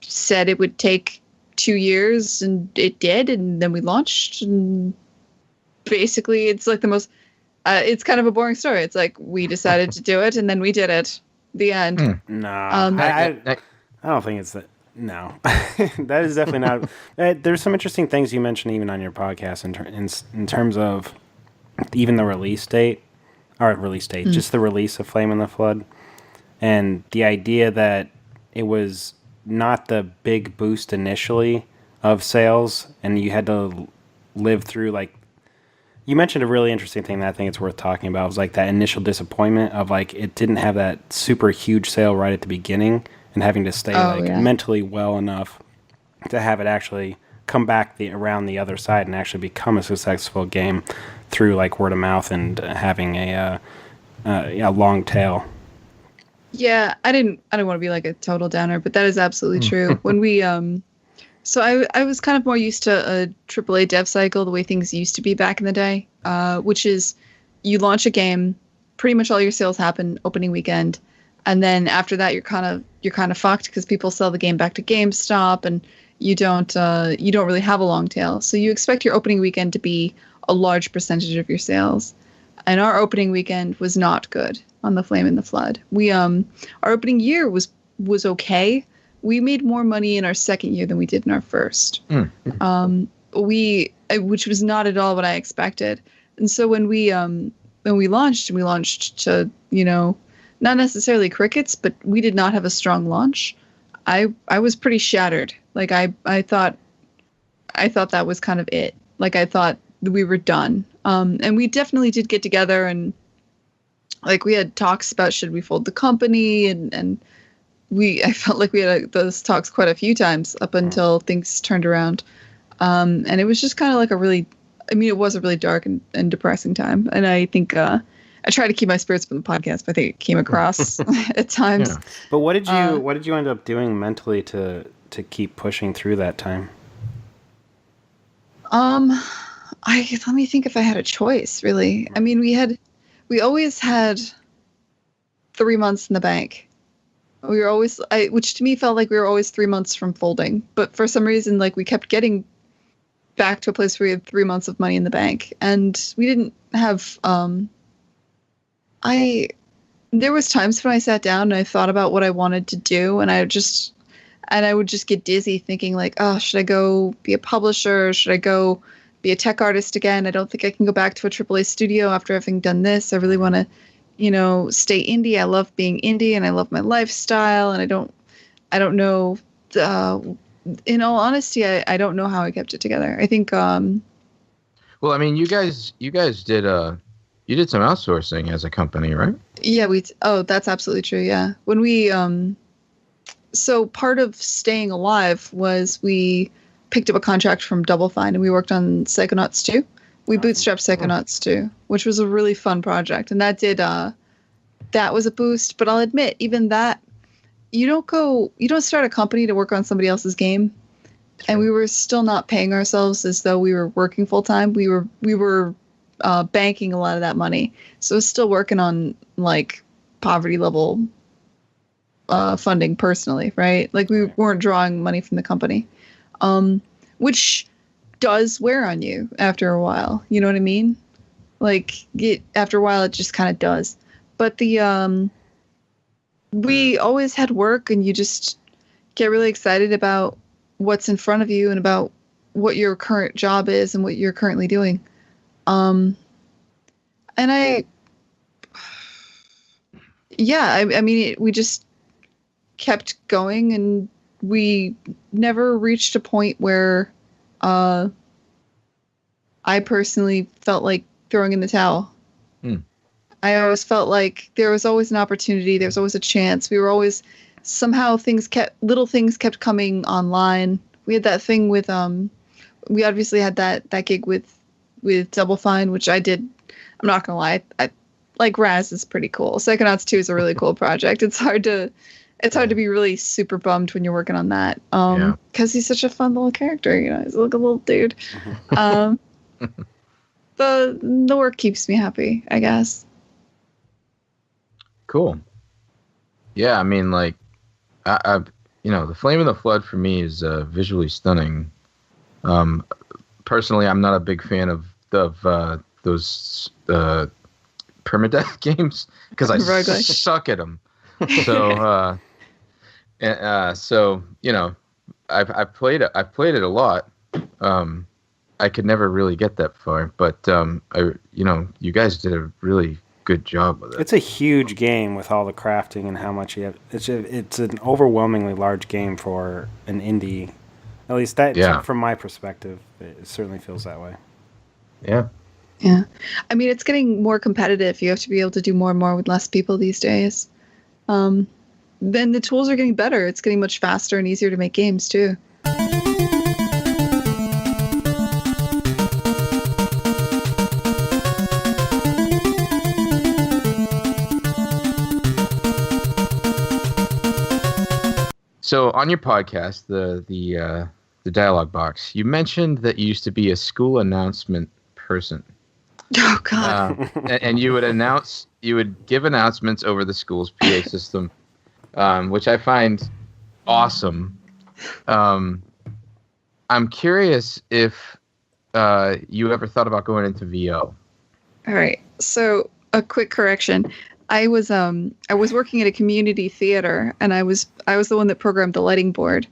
said it would take 2 years, and it did, and then we launched, and basically it's like the most it's kind of a boring story. It's like we decided to do it, and then we did it. The end. No, I don't think it's that. No, that is definitely not. There's some interesting things you mentioned even on your podcast in terms of even the release date, just the release of Flame in the Flood, and the idea that it was not the big boost initially of sales, and you had to live through like You mentioned a really interesting thing that I think it's worth talking about. It was like that initial disappointment of like it didn't have that super huge sale right at the beginning, and having to stay mentally well enough to have it actually come back around the other side and actually become a successful game through like word of mouth and having a long tail. Yeah, I didn't want to be like a total downer, but that is absolutely true. When we so I was kind of more used to a AAA dev cycle, the way things used to be back in the day, which is you launch a game, pretty much all your sales happen opening weekend, and then after that you're kind of fucked because people sell the game back to GameStop, and you don't really have a long tail. So you expect your opening weekend to be a large percentage of your sales, and our opening weekend was not good on The Flame and the Flood. We our opening year was okay. We made more money in our second year than we did in our first. Which was not at all what I expected. And so when we launched to, not necessarily crickets, but we did not have a strong launch. I was pretty shattered. Like I thought that was kind of it. Like I thought we were done. And we definitely did get together, and like we had talks about should we fold the company, and I felt like we had those talks quite a few times up until things turned around. And it was just kind of like it was a really dark and depressing time. And I think I try to keep my spirits from the podcast, but I think it came across at times. Yeah. But what did you end up doing mentally to keep pushing through that time? Let me think if I had a choice, really. I mean, we always had 3 months in the bank. We were always, which to me felt like we were always 3 months from folding. But for some reason, like we kept getting back to a place where we had 3 months of money in the bank, and we didn't have. There was times when I sat down and I thought about what I wanted to do, and I would just get dizzy thinking like, oh, should I go be a publisher? Should I go be a tech artist again? I don't think I can go back to a AAA studio after having done this. I really want to, stay indie. I love being indie and I love my lifestyle, and I don't know. In all honesty, I don't know how I kept it together. I think. Well, I mean, you guys did you did some outsourcing as a company, right? Yeah, that's absolutely true. Yeah, when we so part of staying alive was we picked up a contract from Double Fine, and we worked on Psychonauts 2. We bootstrapped Psychonauts 2, which was a really fun project, and that was a boost. But I'll admit, even that, you don't start a company to work on somebody else's game, and we were still not paying ourselves as though we were working full time. We were banking a lot of that money, so I was still working on like poverty level funding personally, right? Like we weren't drawing money from the company, which does wear on you after a while. You know what I mean? Like after a while, it just kind of does. But we always had work, and you just get really excited about what's in front of you and about what your current job is and what you're currently doing. And I mean, we just kept going, and we never reached a point where I personally felt like throwing in the towel. I always felt like there was always an opportunity. There was always a chance. We were always somehow little things kept coming online. We had that thing with we obviously had that gig with Double Fine, which I did. I'm not gonna lie, I like Raz is pretty cool. Psychonauts 2 is a really cool project. It's hard to be really super bummed when you're working on that. Because he's such a fun little character, he's like a little dude. The work keeps me happy, I guess. Cool. Yeah, I mean, like, The Flame and the Flood for me is visually stunning. Personally, I'm not a big fan of those permadeath games because I suck at them. So, I've played it a lot. I could never really get that far, but you guys did a really good job with it. It's a huge game with all the crafting and how much you have. It's an overwhelmingly large game for an indie. At least from my perspective, it certainly feels that way. Yeah. Yeah. I mean, it's getting more competitive. You have to be able to do more and more with less people these days. Then the tools are getting better. It's getting much faster and easier to make games, too. So on your podcast, the dialogue box, you mentioned that you used to be a school announcement person. Oh God! And you would give announcements over the school's PA system, which I find awesome. I'm curious if you ever thought about going into VO. All right. So a quick correction. I was working at a community theater, and I was the one that programmed the lighting board,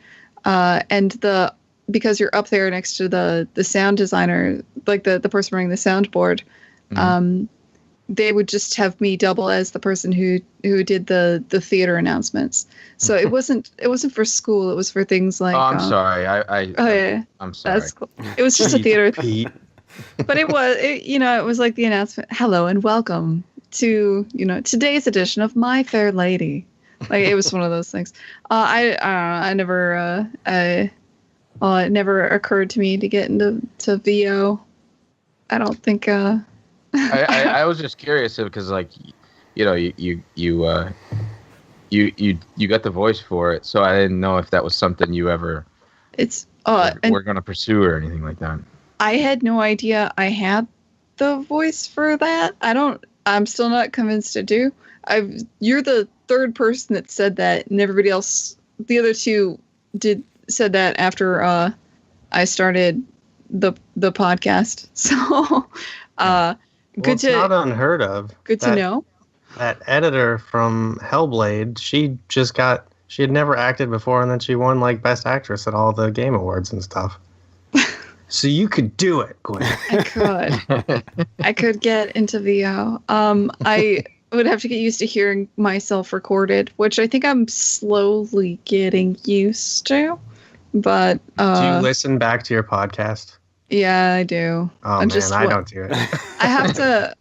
because you're up there next to the sound designer, like the person running the soundboard, they would just have me double as the person who did the theater announcements. So it wasn't for school. It was for things like. Oh, I'm sorry. I'm sorry. That's cool. It was just a theater. But it was like the announcement. Hello and welcome to today's edition of My Fair Lady. Like it was one of those things. It never occurred to me to get into VO. I don't think. I was just curious because you got the voice for it, so I didn't know if that was something you ever were going to pursue or anything like that. I had no idea I had the voice for that. I'm still not convinced I do. You're the third person that said that, and everybody else, the other two, said that after I started the podcast. So, it's not unheard of. Good to know. That editor from Hellblade, she had never acted before, and then she won Best Actress at all the Game Awards and stuff. So you could do it, Gwen. I could get into VO. I would have to get used to hearing myself recorded, which I think I'm slowly getting used to. But do you listen back to your podcast? Yeah, I do. Oh, man, I don't do it. I have to,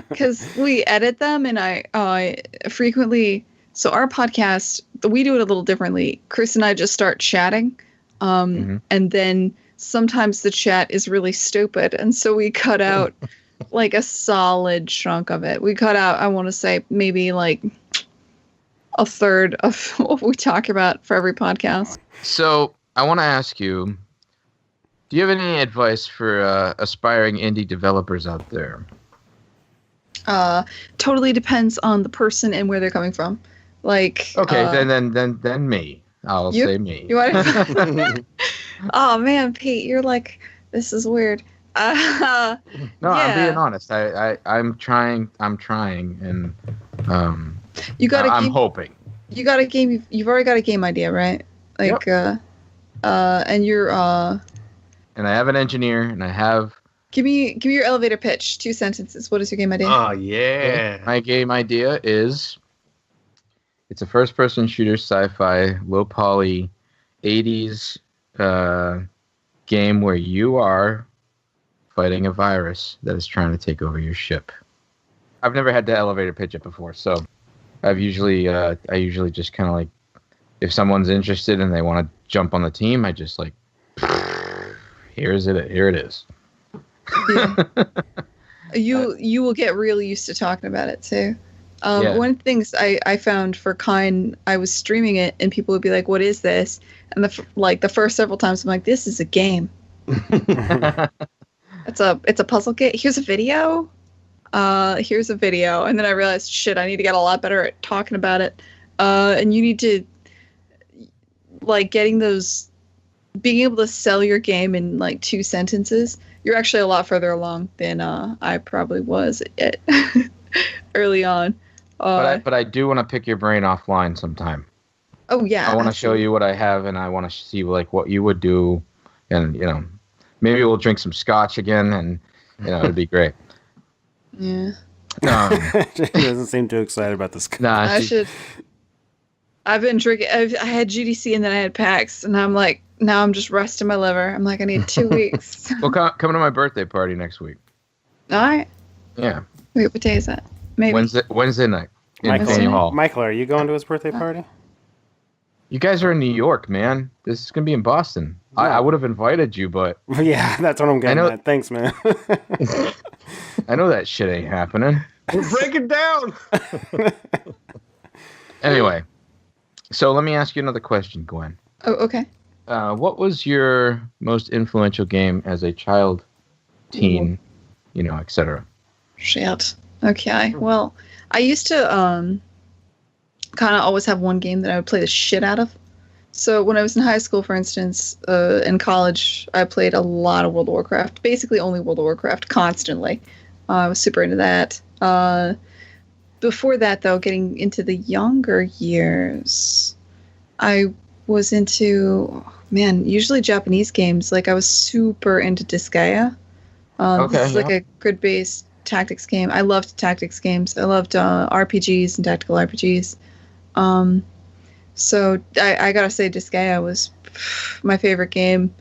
because we edit them, and I frequently. So our podcast, we do it a little differently. Chris and I just start chatting, and then. Sometimes the chat is really stupid, and so we cut out a solid chunk of it. We cut out, I want to say, maybe a third of what we talk about for every podcast. So I want to ask you, do you have any advice for aspiring indie developers out there? Totally depends on the person and where they're coming from. Okay, then me. I'll say me. You want to? Oh man, Pete, you're this is weird. No, yeah. I'm being honest. I'm trying, and I'm hoping. You got a game. You've already got a game idea, right? Yep. And you're And I have an engineer, and I have. Give me your elevator pitch. 2 sentences. What is your game idea? Oh yeah. My game idea is. It's a first-person shooter, sci-fi, low-poly, 80s game where you are fighting a virus that is trying to take over your ship. I've never had to elevator pitch it before, so I usually just kind of if someone's interested and they want to jump on the team, I just here it is. Yeah. You will get really used to talking about it too. One of the things I found for KINE, I was streaming it, and people would be like, "What is this?" And the first several times, I'm like, "This is a game. It's a puzzle game. Here's a video. Here's a video." And then I realized, shit, I need to get a lot better at talking about it. And you need to being able to sell your game in 2 sentences. You're actually a lot further along than I probably was early on. But I do want to pick your brain offline sometime. Oh yeah. I want to show you what I have, and I want to see what you would do, and maybe we'll drink some scotch again, and it'd be great. Yeah. She doesn't seem too excited about this. Nah, I should. I've been drinking. I had GDC and then I had PAX, and I'm now I'm just resting my liver. I'm I need 2 weeks. Well, come to my birthday party next week. All right. Yeah. Wait, what day is that? Maybe. Wednesday night. Michael, are you going to his birthday party? You guys are in New York, man. This is going to be in Boston. No. I would have invited you, but... Yeah, that's what I'm getting at. Thanks, man. I know that shit ain't happening. We're breaking down! Anyway, so let me ask you another question, Gwen. Oh, okay. What was your most influential game as a child, teen, etc.? Shit. Okay. Well, I used to kind of always have one game that I would play the shit out of. So when I was in high school, for instance, in college, I played a lot of World of Warcraft. Basically only World of Warcraft, constantly. I was super into that. Before that, though, getting into the younger years, I was into, usually Japanese games. Like, I was super into Disgaea. This is like a grid-based tactics game. I loved tactics games. I loved RPGs and tactical RPGs. So I gotta say, Disgaea was my favorite game.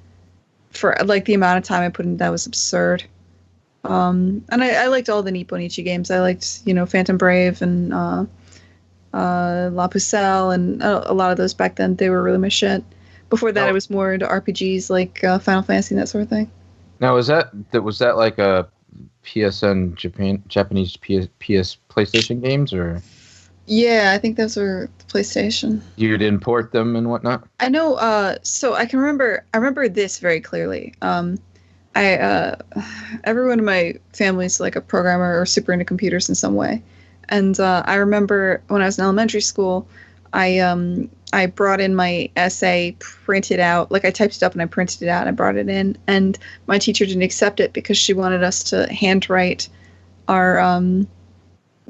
For like the amount of time I put in, that was absurd. And I liked all the Nipponichi games. I liked, Phantom Brave and La Pucelle and a lot of those back then. They were really my shit. Before that, I was more into RPGs like Final Fantasy and that sort of thing. Now, was that like a PSN Japanese PS PlayStation games, or? Yeah, I think those were PlayStation. You'd import them and whatnot? I know. So I remember this very clearly. Everyone in my family's like a programmer or super into computers in some way. And I remember when I was in elementary school, I brought in my essay printed out. Like I typed it up and I printed it out and I brought it in. And my teacher didn't accept it because she wanted us to handwrite our...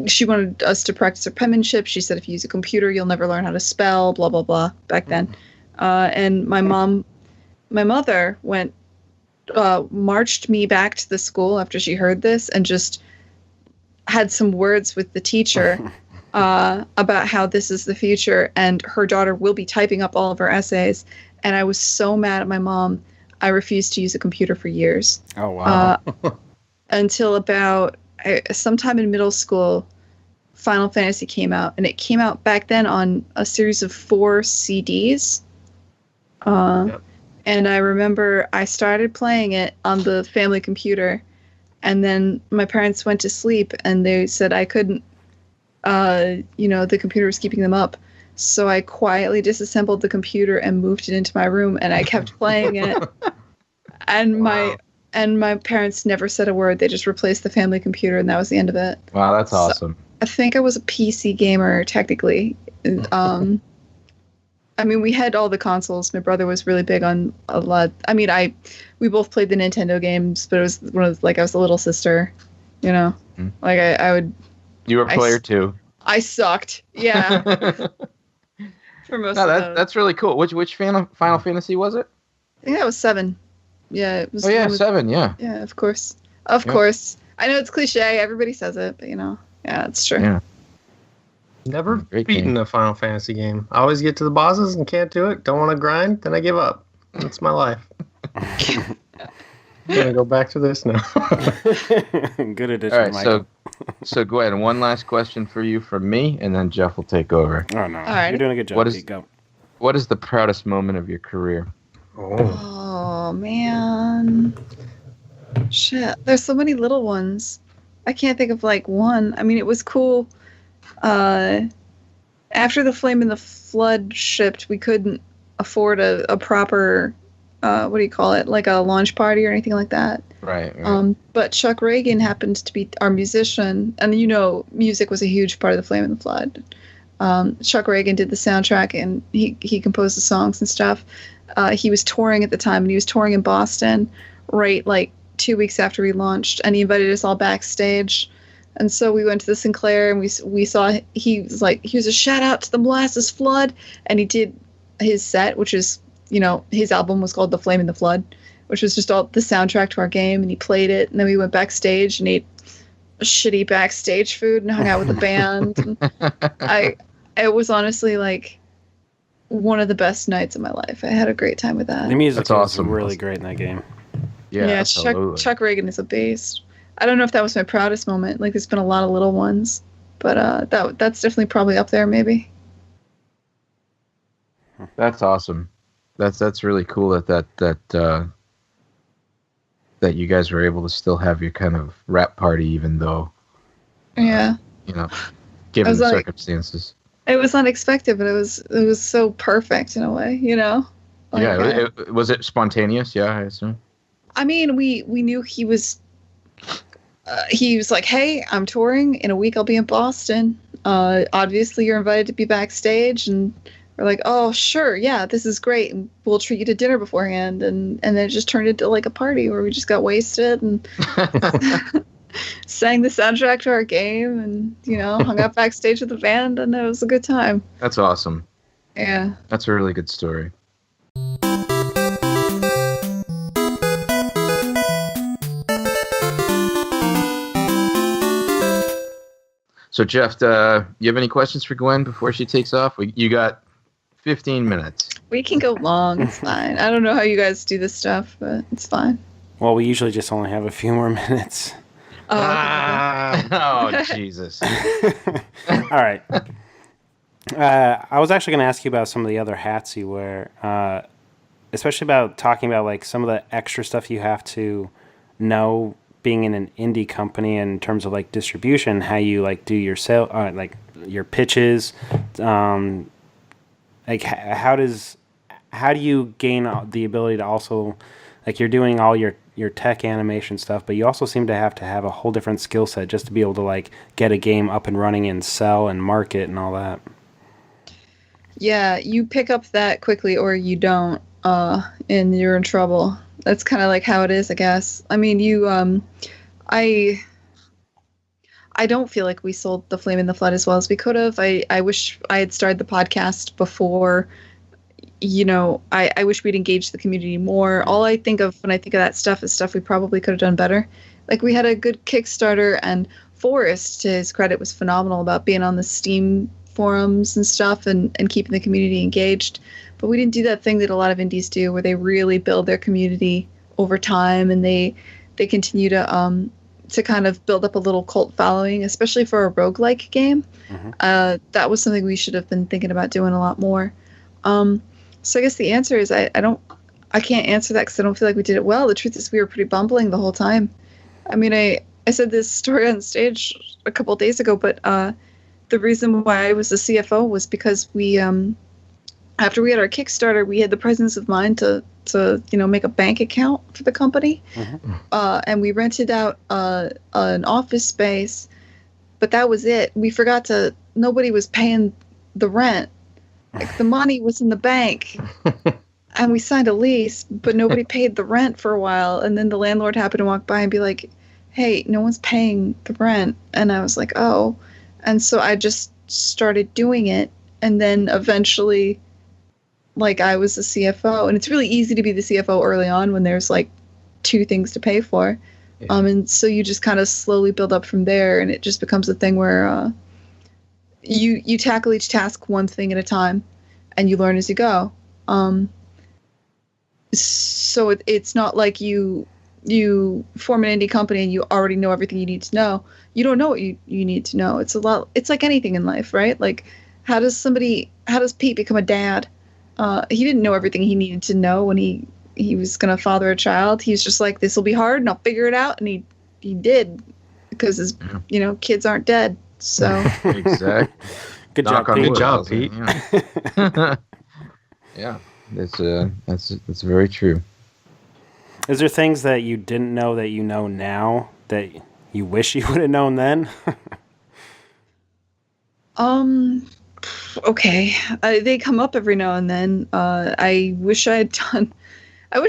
she wanted us to practice our penmanship. She said, if you use a computer, you'll never learn how to spell, blah, blah, blah, back then. And my mother went... marched me back to the school after she heard this and just had some words with the teacher about how this is the future and her daughter will be typing up all of her essays. And I was so mad at my mom, I refused to use a computer for years. Oh, wow. Until about sometime in middle school, Final Fantasy came out. And it came out back then on a series of 4 CDs. Yep. And I remember I started playing it on the family computer, and then my parents went to sleep, and they said I couldn't, the computer was keeping them up. So I quietly disassembled the computer and moved it into my room, and I kept playing it. And my parents never said a word. They just replaced the family computer, and that was the end of it. Wow, that's awesome. I think I was a PC gamer, technically. We had all the consoles. My brother was really big on a lot. We both played the Nintendo games, but it was one of I was the little sister, Mm-hmm. Like I would. You were a player too. I sucked. Yeah. For most of those. That's really cool. Which Final Fantasy was it? I think that was 7. Yeah, it was. Oh yeah, 7. Yeah. Yeah, of course. Of course. I know it's cliche. Everybody says it, but yeah, it's true. Yeah. Never beaten a Final Fantasy game. I always get to the bosses and can't do it. Don't want to grind, then I give up. That's my life. I'm gonna go back to this now. Good addition, all right, Michael. So Gwen, one last question for you from me, and then Jeff will take over. Oh no, all right. You're doing a good job. Go. What is the proudest moment of your career? Oh man, shit. There's so many little ones. I can't think of one. It was cool. After the Flame and the Flood shipped, we couldn't afford a proper, what do you call it, like a launch party or anything like that. Right. But Chuck Reagan happened to be our musician, and music was a huge part of the Flame and the Flood. Chuck Reagan did the soundtrack, and he composed the songs and stuff. He was touring at the time, and he was touring in Boston right 2 weeks after we launched, and he invited us all backstage. And so we went to the Sinclair, and we saw he was a shout out to the Molasses Flood, and he did his set, which is his album was called The Flame and the Flood, which was just all the soundtrack to our game, and he played it, and then we went backstage and ate shitty backstage food and hung out with the band. And it was honestly one of the best nights of my life. I had a great time with that. The music was awesome. Really great in that game. Yeah, Chuck Reagan is a beast. I don't know if that was my proudest moment. Like, there's been a lot of little ones, but that's definitely probably up there, maybe. That's awesome. That's really cool that you guys were able to still have your kind of rap party, even though, Yeah. Given the circumstances. It was unexpected, but it was so perfect in a way, Like, was it spontaneous? Yeah, I assume. I mean, we knew he was like, hey, I'm touring. In a week, I'll be in Boston. Obviously, you're invited to be backstage. And we're like, oh, sure. Yeah, this is great. And we'll treat you to dinner beforehand. And then it just turned into like a party where we just got wasted and sang the soundtrack to our game and, hung out backstage with the band. And it was a good time. That's awesome. Yeah. That's a really good story. So, Jeff, you have any questions for Gwen before she takes off? You got 15 minutes. We can go long. It's fine. I don't know how you guys do this stuff, but it's fine. Well, we usually just only have a few more minutes. Oh, Jesus. All right. I was actually going to ask you about some of the other hats you wear, especially about talking about like some of the extra stuff you have to know being in an indie company in terms of like distribution, how you like do your sale, like your pitches, like how do you gain the ability to also, like, you're doing all your tech animation stuff, but you also seem to have a whole different skill set just to be able to like get a game up and running and sell and market and all that. Yeah, you pick up that quickly or you don't, and you're in trouble. That's kind of like how it is, I guess. I mean, I don't feel like we sold The Flame in the Flood as well as we could have. I wish I had started the podcast before. I wish we'd engaged the community more. All I think of when I think of that stuff is stuff we probably could have done better. Like, we had a good Kickstarter, and Forrest, to his credit, was phenomenal about being on the Steam forums and stuff and keeping the community engaged. But we didn't do that thing that a lot of indies do, where they really build their community over time and they continue to kind of build up a little cult following, especially for a roguelike game. Mm-hmm. That was something we should have been thinking about doing a lot more. So I guess the answer is I can't answer that because I don't feel like we did it well. The truth is we were pretty bumbling the whole time. I mean, I said this story on stage a couple of days ago, but the reason why I was the CFO was because we after we had our Kickstarter, we had the presence of mind to make a bank account for the company. Mm-hmm. And we rented out an office space, but that was it. We forgot nobody was paying the rent. Like, the money was in the bank and we signed a lease, but nobody paid the rent for a while. And then the landlord happened to walk by and be like, hey, no one's paying the rent. And I was like, oh. And so I just started doing it. And then eventually, like, I was the CFO, and it's really easy to be the CFO early on when there's like 2 things to pay for. Yeah. And so you just kind of slowly build up from there, and it just becomes a thing where you tackle each task one thing at a time, and you learn as you go. So it's not like you form an indie company and you already know everything you need to know. You don't know what you need to know. It's like anything in life, right? Like, how does Pete become a dad? He didn't know everything he needed to know when he was going to father a child. He's just like, this will be hard and I'll figure it out. And he did, because his, kids aren't dead. So exactly. Good job, Pete. Good job, Pete. Yeah, that's very true. Is there things that you didn't know that you know now that you wish you would have known then? Okay. They come up every now and then. I wish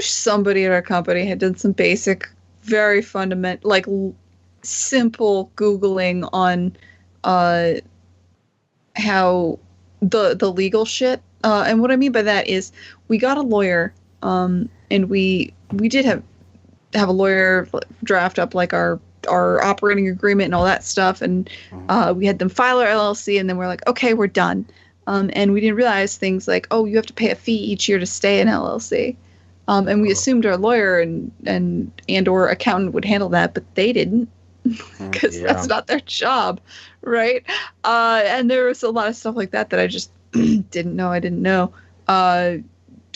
somebody at our company had done some basic, very fundamental, like simple Googling on how the legal shit. And what I mean by that is we got a lawyer, and we did have a lawyer draft up like our operating agreement and all that stuff, and we had them file our LLC, and then we're like, okay, we're done. And we didn't realize things like, oh, you have to pay a fee each year to stay in LLC. And we assumed our lawyer and or accountant would handle that, but they didn't. because that's not their job, right? And there was a lot of stuff like that I just didn't know.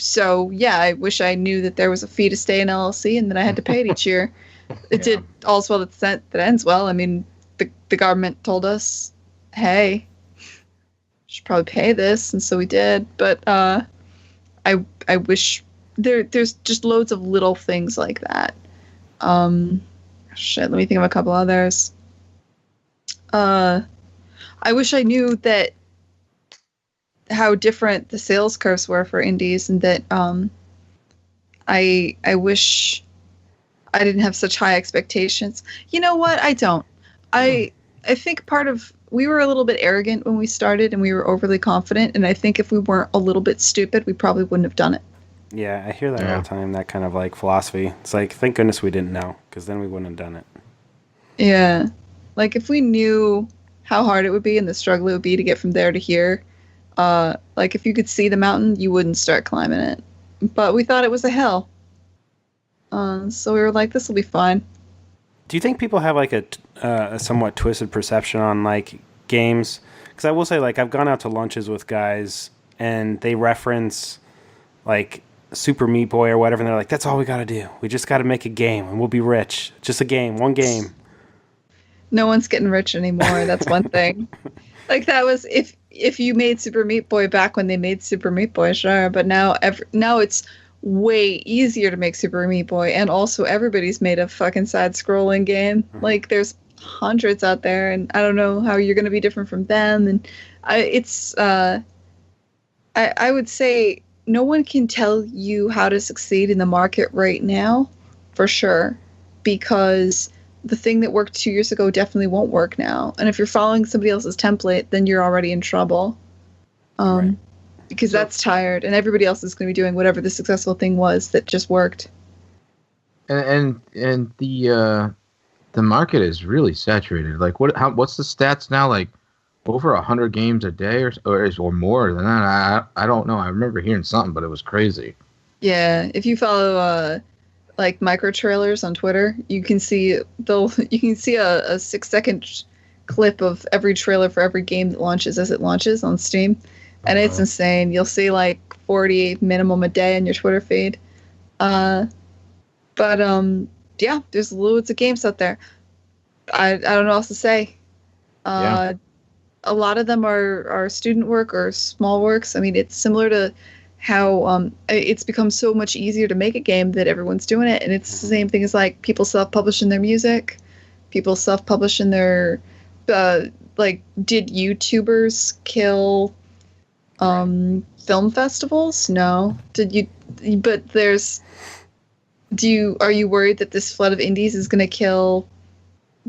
So yeah, I wish I knew that there was a fee to stay in LLC and that I had to pay it each year. It did all's well that ends well. I mean, the government told us, hey, you should probably pay this, and so we did. But I wish there's just loads of little things like that. Let me think of a couple others. I wish I knew that how different the sales curves were for indies, and that I wish I didn't have such high expectations. You know what? I don't. I think we were a little bit arrogant when we started, and we were overly confident, and I think if we weren't a little bit stupid, we probably wouldn't have done it. Yeah, I hear that all the time, that kind of like philosophy. It's like, thank goodness we didn't know, because then we wouldn't have done it. Yeah. Like, if we knew how hard it would be and the struggle it would be to get from there to here, like, if you could see the mountain, you wouldn't start climbing it. But we thought it was a hill. So we were like, this will be fine. Do you think people have like a somewhat twisted perception on like games? Because I will say, like, I've gone out to lunches with guys and they reference like Super Meat Boy or whatever, and they're like, that's all we got to do. We just got to make a game and we'll be rich. Just a game, one game. No one's getting rich anymore. That's one thing. Like, that was if you made Super Meat Boy back when they made Super Meat Boy, sure. But now it's way easier to make Super Meat Boy, and also everybody's made a fucking side-scrolling game. Like, there's hundreds out there, and I don't know how you're going to be different from them. And I would say no one can tell you how to succeed in the market right now, for sure, because the thing that worked 2 years ago definitely won't work now. And if you're following somebody else's template, then you're already in trouble. Right. Because that's tired, and everybody else is going to be doing whatever the successful thing was that just worked. And the market is really saturated. Like, what's the stats now? Like, over 100 games a day or more than that. I don't know. I remember hearing something, but it was crazy. Yeah, if you follow like micro trailers on Twitter, you can see a 6-second clip of every trailer for every game that launches as it launches on Steam. And it's insane. You'll see like 40 minimum a day in your Twitter feed. Yeah, there's loads of games out there. I don't know what else to say. A lot of them are student work or small works. I mean, it's similar to how it's become so much easier to make a game that everyone's doing it. And it's the same thing as like people self-publishing their music, people self-publishing their like, did YouTubers kill film festivals? No. Are you worried that this flood of indies is going to kill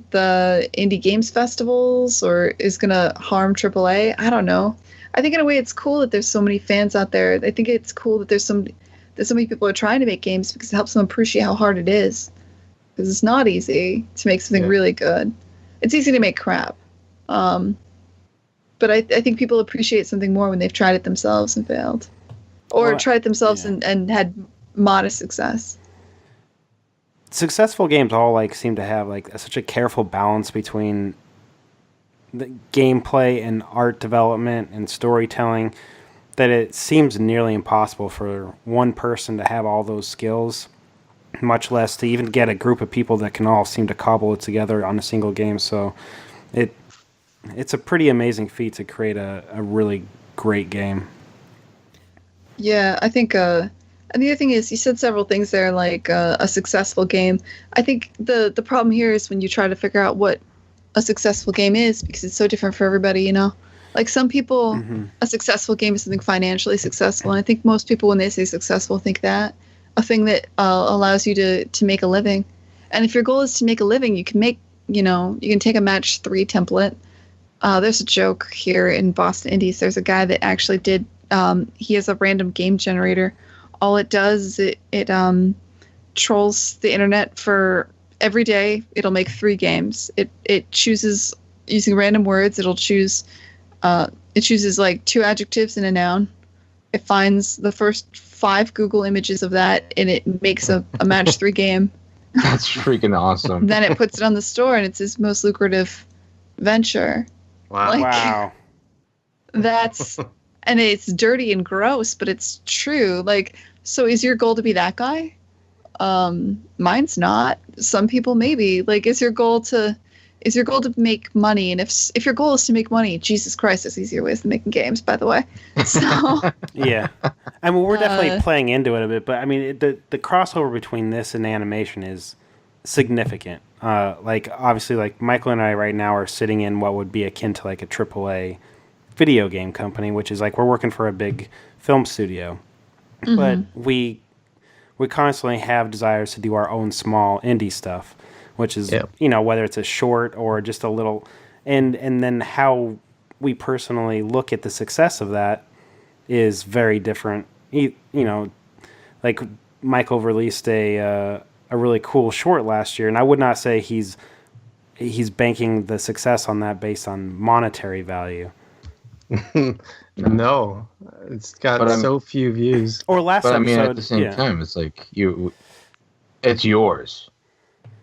the indie games festivals or is going to harm AAA? I don't know. I think in a way it's cool that there's so many fans out there. I think it's cool that there's so many people are trying to make games, because it helps them appreciate how hard it is. Because it's not easy to make something really good. It's easy to make crap. But I think people appreciate something more when they've tried it themselves and failed. Or tried it themselves and had modest success. Successful games all like seem to have like such a careful balance between the gameplay and art development and storytelling that it seems nearly impossible for one person to have all those skills, much less to even get a group of people that can all seem to cobble it together on a single game. So it's a pretty amazing feat to create a really great game. Yeah, I think and the other thing is, you said several things there, like a successful game. I think the problem here is when you try to figure out what a successful game is, because it's so different for everybody, you know? Like, some people, a successful game is something financially successful, and I think most people, when they say successful, think that a thing that allows you to make a living. And if your goal is to make a living, you can you can take a match 3 template. There's a joke here in Boston Indies. There's a guy that actually did, he has a random game generator. All it does is it trolls the internet for every day. It'll make 3 games. It chooses, using random words, it chooses like 2 adjectives and a noun. It finds the first 5 Google images of that, and it makes a match 3 game. That's freaking awesome. Then it puts it on the store, and it's his most lucrative venture. Wow. Like, Wow. That's, and it's dirty and gross, but it's true. Like, so is your goal to be that guy? Mine's not. Some people maybe. Like, is your goal to make money? And if your goal is to make money, Jesus Christ, there's easier ways than making games, by the way. So Yeah. I mean, we're definitely playing into it a bit, but I mean, the crossover between this and animation is significant. Like, obviously, like, Michael and I right now are sitting in what would be akin to like a AAA video game company, which is like we're working for a big film studio. Mm-hmm. But we constantly have desires to do our own small indie stuff, which is, whether it's a short or just a little, and then how we personally look at the success of that is very different. Like Michael released a really cool short last year, and I would not say he's banking the success on that based on monetary value. No, it's got so few views. Or last episode, I mean, at the same time, it's like it's yours.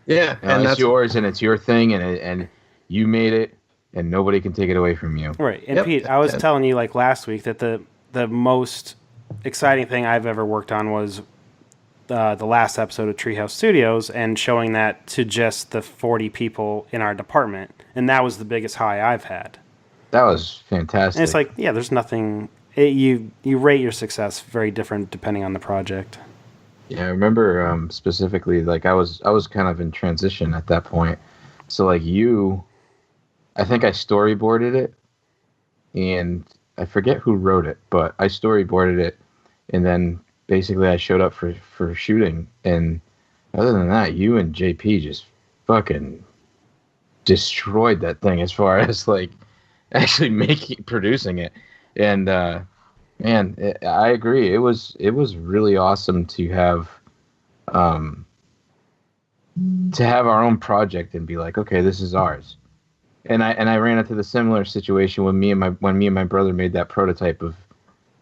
Yeah, and it's yours, and it's your thing, and you made it, and nobody can take it away from you. Right. And Pete, I was telling you like last week that the most exciting thing I've ever worked on was the last episode of Treehouse Studios, and showing that to just the 40 people in our department, and that was the biggest high I've had. That was fantastic. And it's like, there's nothing. You rate your success very different depending on the project. Yeah, I remember specifically, like I was kind of in transition at that point. So like I think I storyboarded it, and I forget who wrote it, but I storyboarded it, and then basically I showed up for shooting. And other than that, you and JP just fucking destroyed that thing as far as like actually producing it. And man, I agree. It was really awesome to have our own project and be like, okay, this is ours. And I ran into the similar situation when me and my brother made that prototype of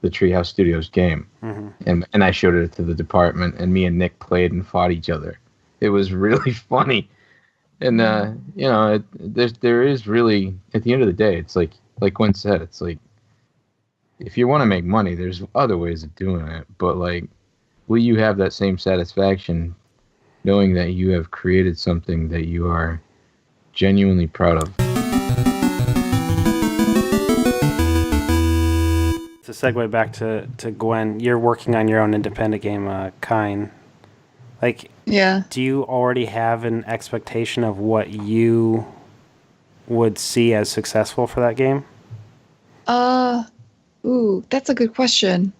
the Treehouse Studios game, and I showed it to the department, and me and Nick played and fought each other. It was really funny, and there is really, at the end of the day, it's like Gwen said, it's like, if you want to make money, there's other ways of doing it, but like, will you have that same satisfaction knowing that you have created something that you are genuinely proud of? To segue back to Gwen, you're working on your own independent game, KINE. Like, do you already have an expectation of what you would see as successful for that game? That's a good question.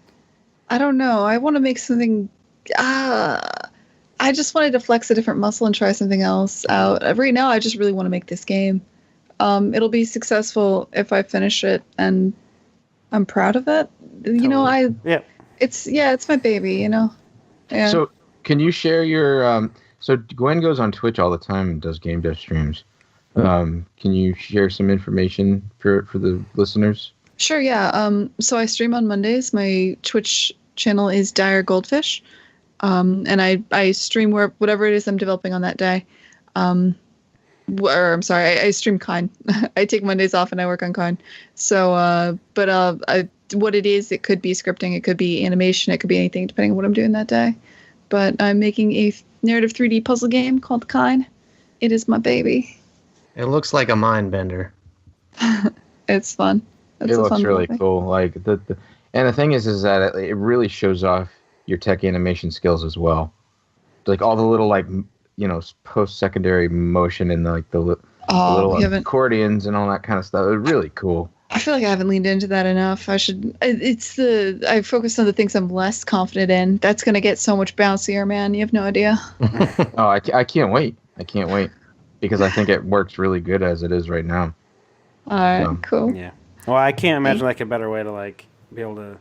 I don't know. I want to make something. I just wanted to flex a different muscle and try something else out. Right now, I just really want to make this game. It'll be successful if I finish it, and I'm proud of it. Totally. It's my baby. Yeah. So, can you share your? So Gwen goes on Twitch all the time and does game dev streams. Can you share some information for the listeners? Sure, yeah. So I stream on Mondays. My Twitch channel is Dire Goldfish. And I stream whatever it is I'm developing on that day. I stream KINE. I take Mondays off and I work on KINE. So, what it is, it could be scripting, it could be animation, it could be anything depending on what I'm doing that day. But I'm making a narrative 3D puzzle game called KINE. It is my baby. It looks like a mind bender. It's fun. It looks really cool. Like and the thing is that it really shows off your tech animation skills as well. Like all the little post-secondary motion and the little accordions and all that kind of stuff. It's really cool. I feel like I haven't leaned into that enough. I should. I focused on the things I'm less confident in. That's gonna get so much bouncier, man. You have no idea. Oh, I can't wait. I can't wait because I think it works really good as it is right now. All right, cool. Yeah. Well, I can't imagine like a better way to like be able to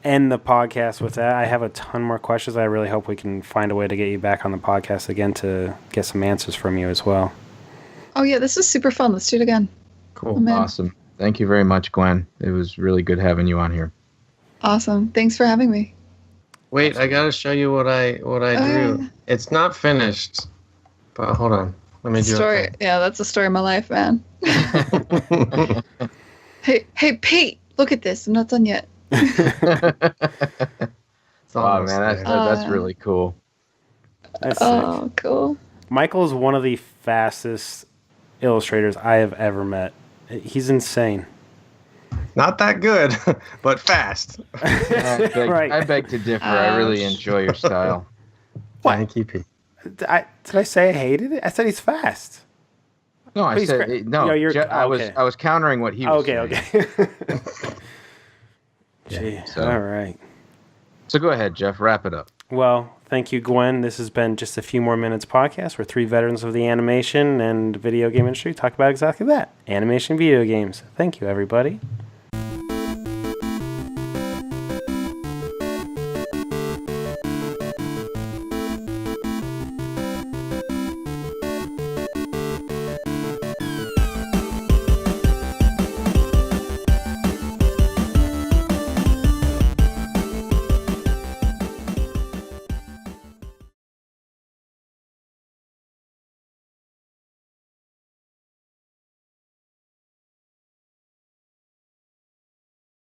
end the podcast with that. I have a ton more questions. I really hope we can find a way to get you back on the podcast again to get some answers from you as well. Oh yeah, this was super fun. Let's do it again. Cool. Awesome. Thank you very much, Gwen. It was really good having you on here. Awesome. Thanks for having me. Wait, I gotta show you what I drew. Yeah. It's not finished, but hold on. Let me do story. it. Yeah, that's the story of my life, man. Hey, Pete, look at this. I'm not done yet. Wow, man, that's really cool. That's sick. Cool. Michael is one of the fastest illustrators I have ever met. He's insane. Not that good, but fast. I beg to differ. I really enjoy your style. Thank you, Pete. Did I say I hated it? I said he's fast. No, I said no. I was countering what he was saying. Okay. Gee, all right. So go ahead, Jeff. Wrap it up. Well, thank you, Gwen. This has been Just a Few More Minutes podcast. We're three veterans of the animation and video game industry. Talk about exactly that. Animation video games. Thank you, everybody.